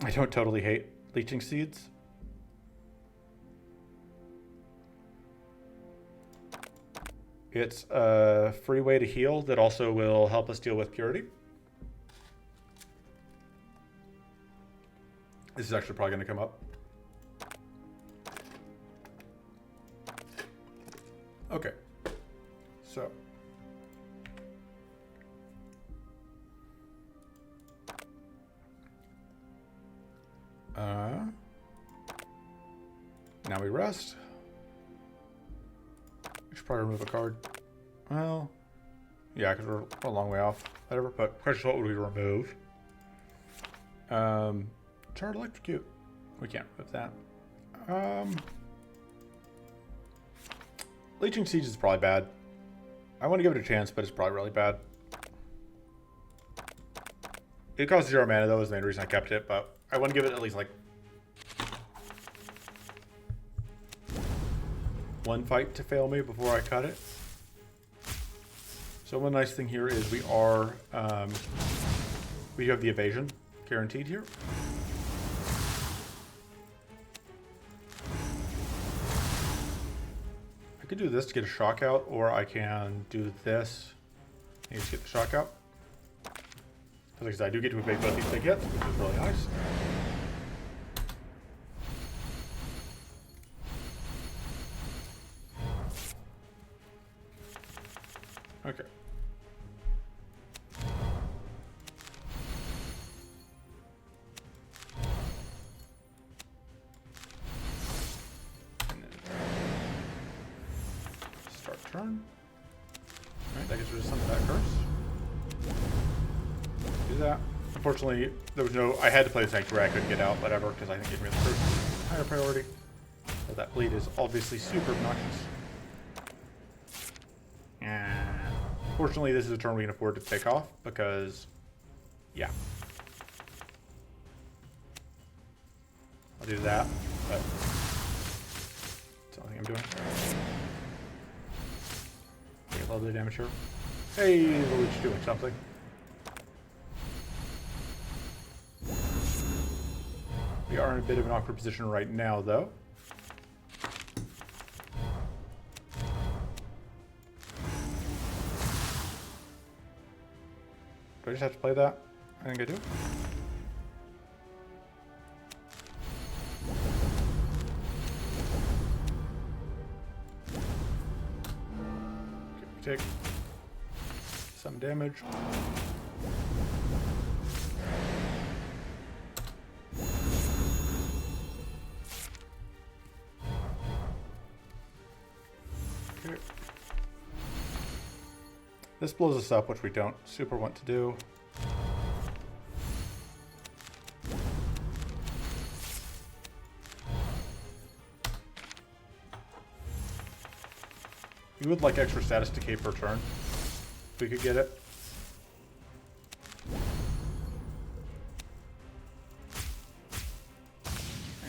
I don't totally hate leeching seeds. It's a free way to heal that also will help us deal with purity. This is actually probably going to come up. Okay, so now we rest. We should probably remove a card. Well, yeah, because we're a long way off. Whatever, but question, what would we remove? Charred Electrocute. We can't remove that. Leeching Siege is probably bad. I want to give it a chance, but it's probably really bad. It costs 0 mana, though, is the main reason I kept it, but I want to give it at least, like, one fight to fail me before I cut it. So one nice thing here is we have the evasion guaranteed here. I could do this to get a shock out, or I can do this and just get the shock out. Because I do get to evade both these big hits, which is really nice. Okay. And then start turn. Alright, that gets rid of some of that curse. Do that. Unfortunately, there was no... I had to play the Sanctuary, I couldn't get out, whatever, because I think getting rid of the curse is a higher priority. But that bleed is obviously super obnoxious. Fortunately, this is a turn we can afford to take off because, yeah. I'll do that, but that's the only thing I'm doing. Take a little bit of damage here. Hey, the leech doing something. We are in a bit of an awkward position right now, though. Do I just have to play that? I think I do. Okay, take some damage. Okay. This blows us up, which we don't super want to do. We would like extra status decay per turn, if we could get it.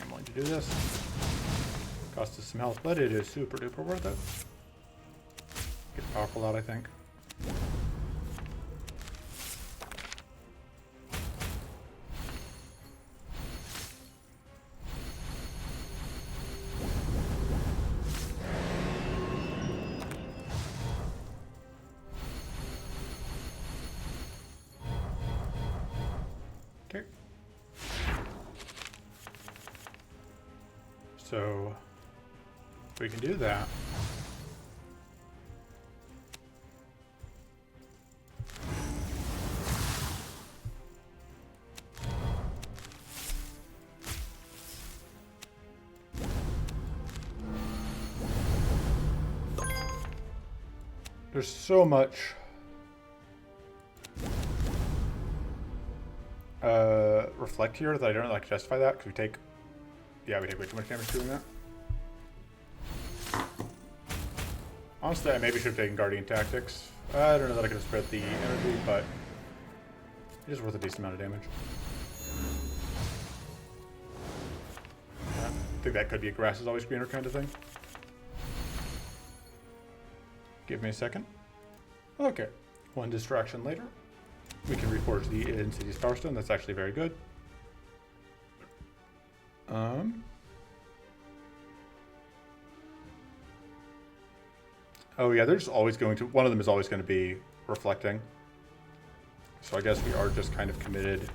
I'm willing to do this. Cost us some health, but it is super duper worth it. Get powerful out, I think. Okay. So we can do that. There's so much reflect here that I don't like justify that because we take way too much damage doing that. Honestly, I maybe should have taken Guardian Tactics. I don't know that I could have spread the energy, but it is worth a decent amount of damage. I think that could be a grass is always greener kind of thing. Give me a second. Okay, one distraction later. We can reforge the Insidious Power Stone. That's actually very good. Oh yeah, there's always going to, one of them is always going to be reflecting. So I guess we are just kind of committed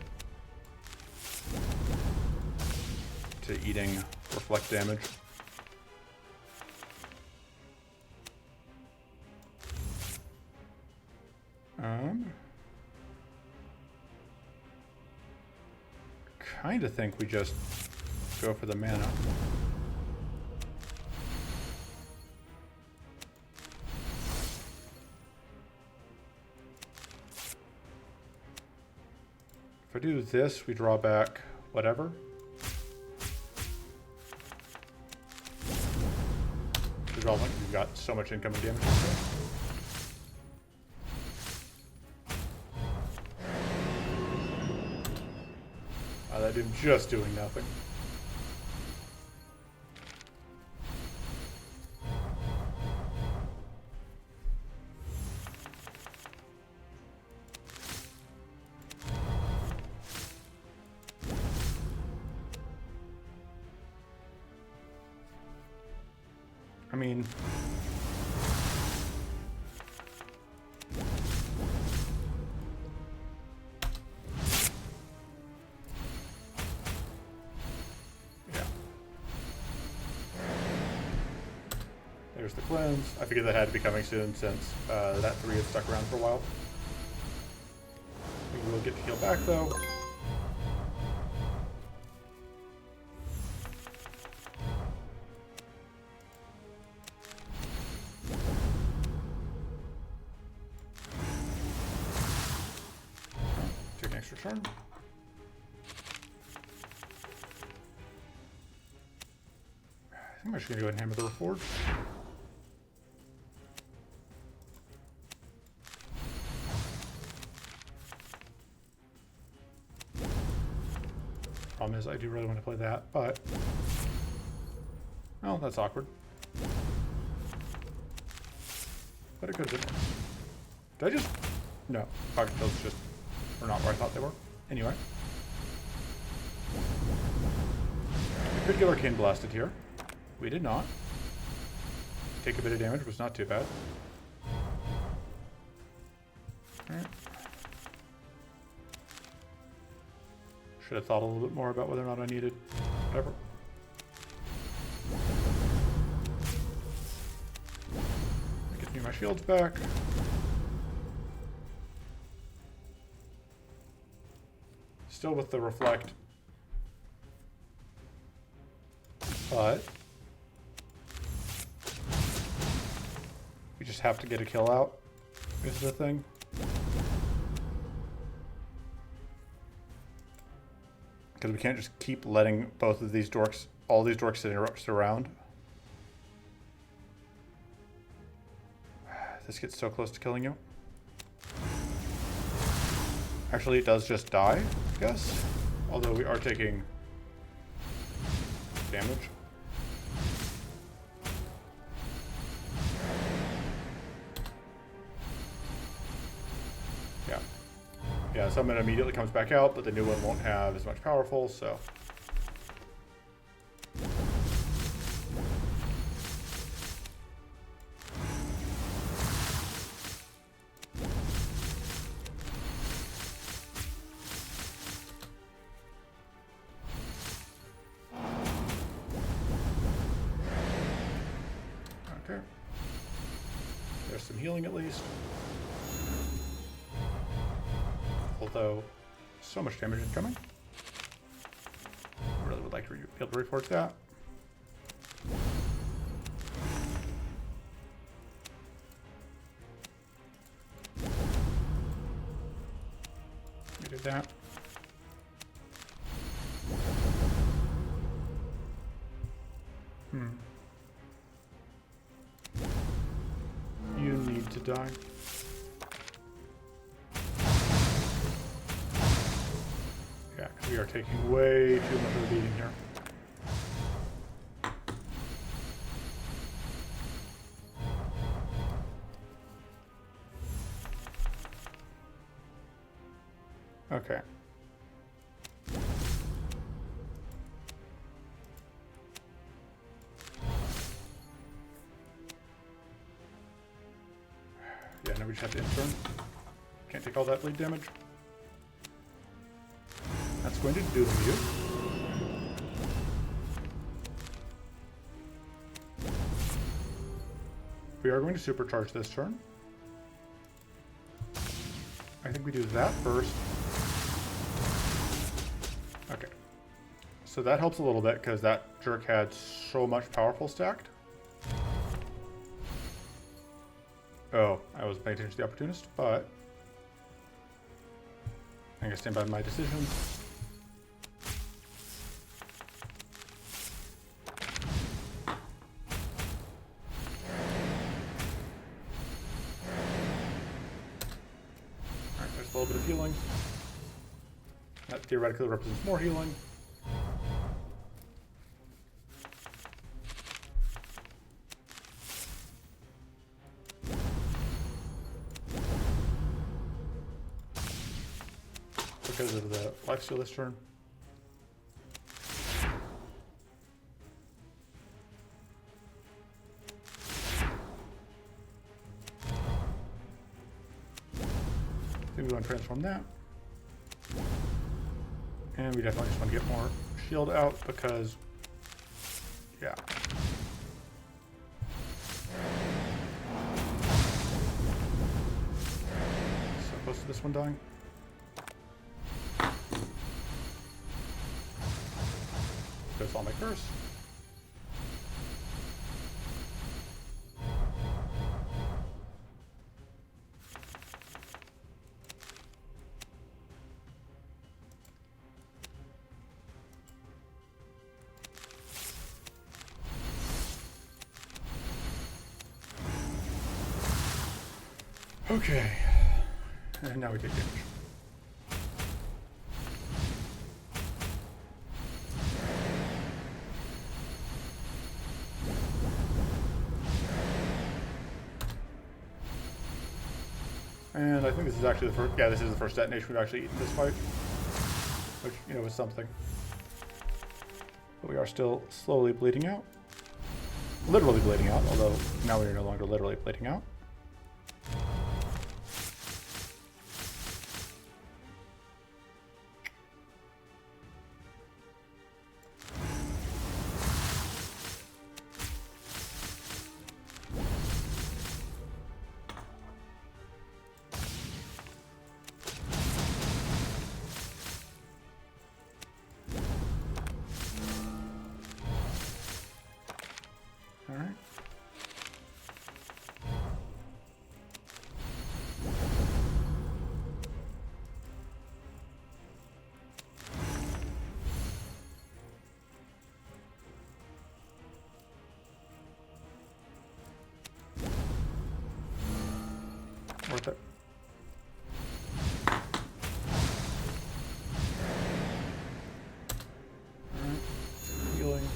to eating reflect damage. Kind of think we just go for the mana. If I do this, we draw back whatever. We've got so much incoming damage. That did just doing nothing. I mean, there's the cleanse. I figured that had to be coming soon since that 3 had stuck around for a while. We will get to heal back though. Take an extra turn. I think I'm just gonna go ahead and hammer the Reforge. Problem is, I do really want to play that, but oh, that's awkward. But it could have been. Did I just? No, pocket pills just were not where I thought they were. Anyway, we could get Arcane Blasted here. We did not. Take a bit of damage, was not too bad. Alright. Should have thought a little bit more about whether or not I needed whatever. Get me my shields back. Still with the reflect. But we just have to get a kill out, is the thing. Because we can't just keep letting both of these dorks, all these dorks sitting around. This gets so close to killing you. Actually, it does just die, I guess. Although we are taking much damage. Yeah. Yeah, summon immediately comes back out, but the new one won't have as much powerful, so. Okay. There's some healing at least. Although, so much damage incoming. I really would like to be able to reinforce that. We did that. You need to die. Yeah, because we are taking way too much of a beating here. Okay. Yeah, now we just have to intern. Can't take all that bleed damage. That's going to do you. We are going to supercharge this turn. I think we do that first. Okay. So that helps a little bit because that jerk had so much powerful stacked. Oh, I was paying attention to the opportunist, but I'm going to stand by my decision. Alright, there's a little bit of healing. That theoretically represents more healing. Because of the lifesteal this turn. I think we want to transform that. And we definitely just want to get more shield out because, yeah. So close to this one dying. Goes on my curse. Okay, and now we take damage. And I think this is actually the first, yeah, this is the first detonation we've actually eaten this fight. Which, you know, was something. But we are still slowly bleeding out. Literally bleeding out, although now we are no longer literally bleeding out. Alright. Worth it. Alright. Healing.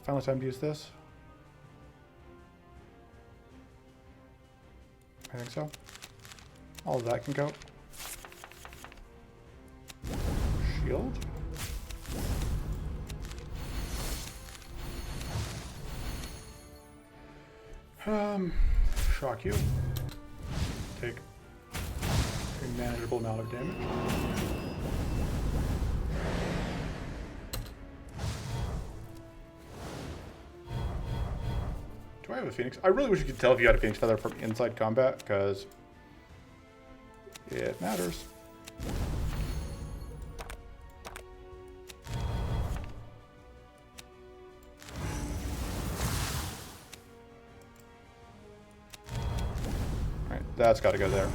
it finally time to use this? I think so. All of that can go. Shield. Shock you. Take a manageable amount of damage. Do I have a Phoenix? I really wish you could tell if you had a Phoenix Feather from inside combat, because it matters. Alright, that's got to go there.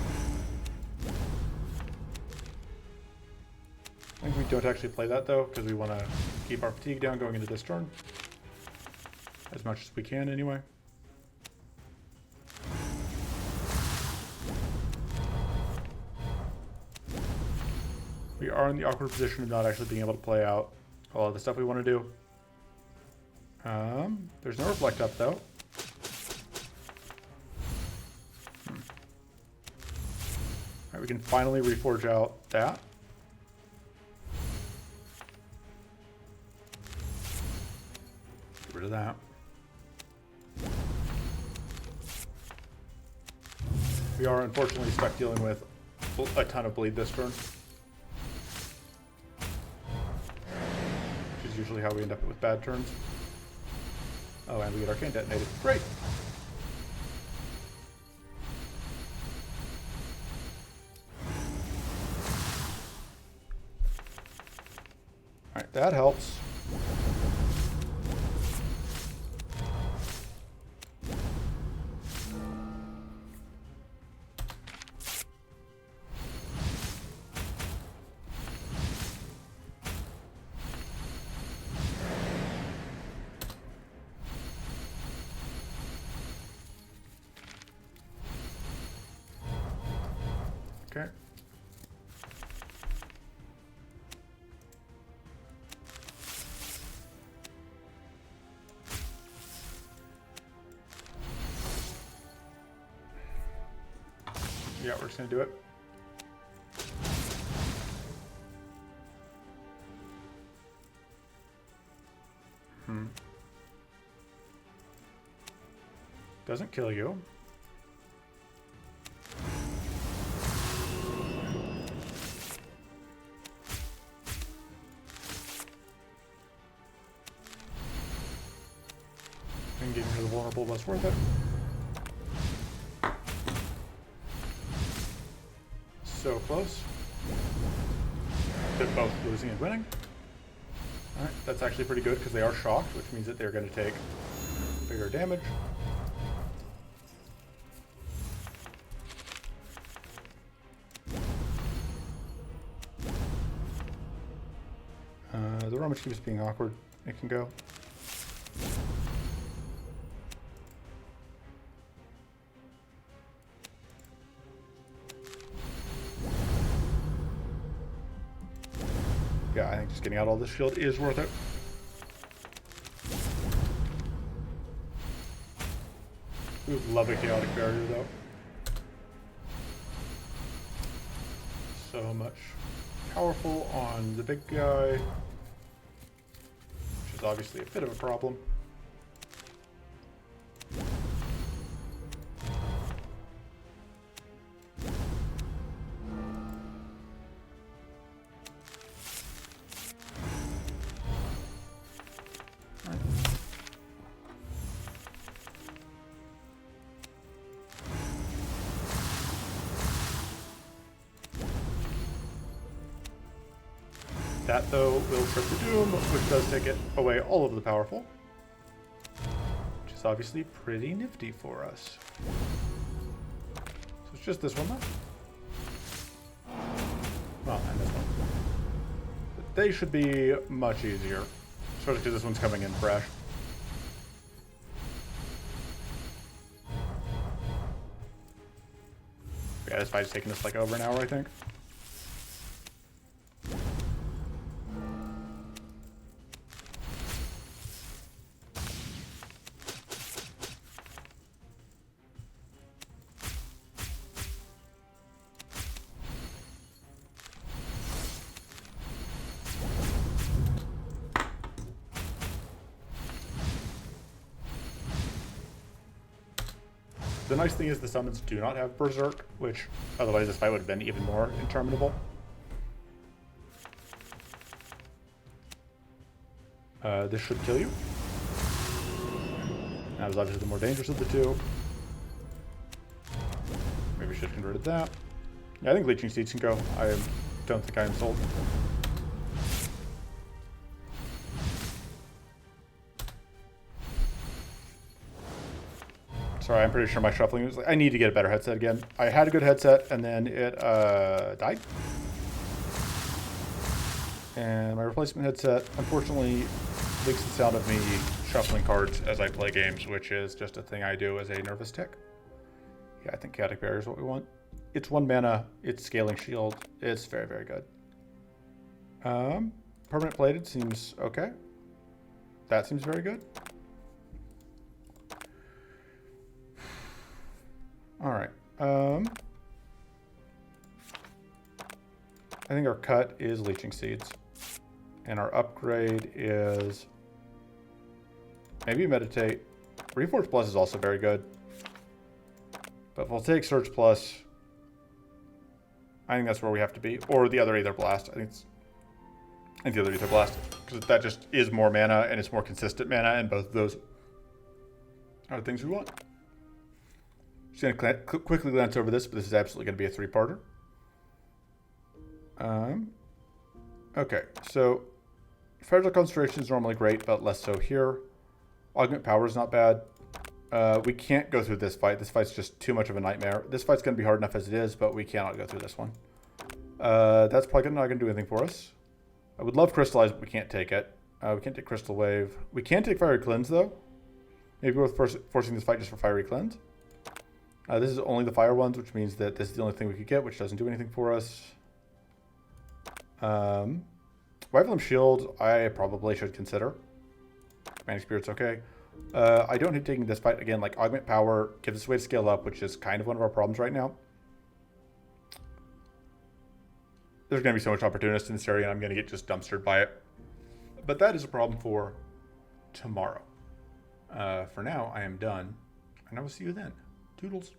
I think we don't actually play that, though, because we want to keep our fatigue down going into this turn. As much as we can, anyway. We are in the awkward position of not actually being able to play out all of the stuff we want to do. There's no reflect up, though. Alright, we can finally reforge out that. Get rid of that. We are unfortunately stuck dealing with a ton of bleed this turn. Which is usually how we end up with bad turns. Oh, and we get Arcane detonated. Great! Alright, that helps. Okay. Yeah, we're just gonna do it. Doesn't kill you. And getting rid of the vulnerable was worth it. So close. They're both losing and winning. Alright, that's actually pretty good because they are shocked, which means that they're going to take bigger damage. The Rummage keeps being awkward. It can go. Yeah, I think just getting out all this shield is worth it. We would love a chaotic barrier though. So much powerful on the big guy, which is obviously a bit of a problem. That, though, will trip the Doom, which does take it away all of the powerful. Which is obviously pretty nifty for us. So it's just this one left. Well, and this one. But they should be much easier. Especially because this one's coming in fresh. Yeah, this fight's taking us like over an hour, I think. The nice thing is the summons do not have Berserk, which otherwise this fight would have been even more interminable. This should kill you. That was obviously the more dangerous of the two. Maybe we should have converted that. Yeah, I think Leeching Seeds can go. I don't think I am sold. Sorry, I'm pretty sure my shuffling was like, I need to get a better headset again. I had a good headset and then it died. And my replacement headset, unfortunately, leaks the sound of me shuffling cards as I play games, which is just a thing I do as a nervous tick. Yeah, I think Chaotic Barrier is what we want. It's 1 mana, it's Scaling Shield, it's very, very good. Permanent Plated seems okay. That seems very good. Alright. I think our cut is Leeching Seeds. And our upgrade is maybe Meditate. Reforge Plus is also very good. But if we'll take Search Plus, I think that's where we have to be. Or the other Aether Blast. I think the other Aether Blast. Because that just is more mana and it's more consistent mana, and both of those are the things we want. Just going to quickly glance over this, but this is absolutely going to be a 3-parter. Okay, so Fragile Concentration is normally great, but less so here. Augment Power is not bad. We can't go through this fight. This fight's just too much of a nightmare. This fight's going to be hard enough as it is, but we cannot go through this one. That's probably not going to do anything for us. I would love Crystallize, but we can't take it. We can't take Crystal Wave. We can take Fiery Cleanse, though. Maybe we're forcing this fight just for Fiery Cleanse. This is only the fire ones, which means that this is the only thing we could get, which doesn't do anything for us. Wyvern Shield, I probably should consider. Manic Spirit's okay. I don't hate taking this fight. Again, like Augment Power gives us a way to scale up, which is kind of one of our problems right now. There's going to be so much opportunist in this area, and I'm going to get just dumpstered by it. But that is a problem for tomorrow. For now, I am done, and I will see you then. Toodles.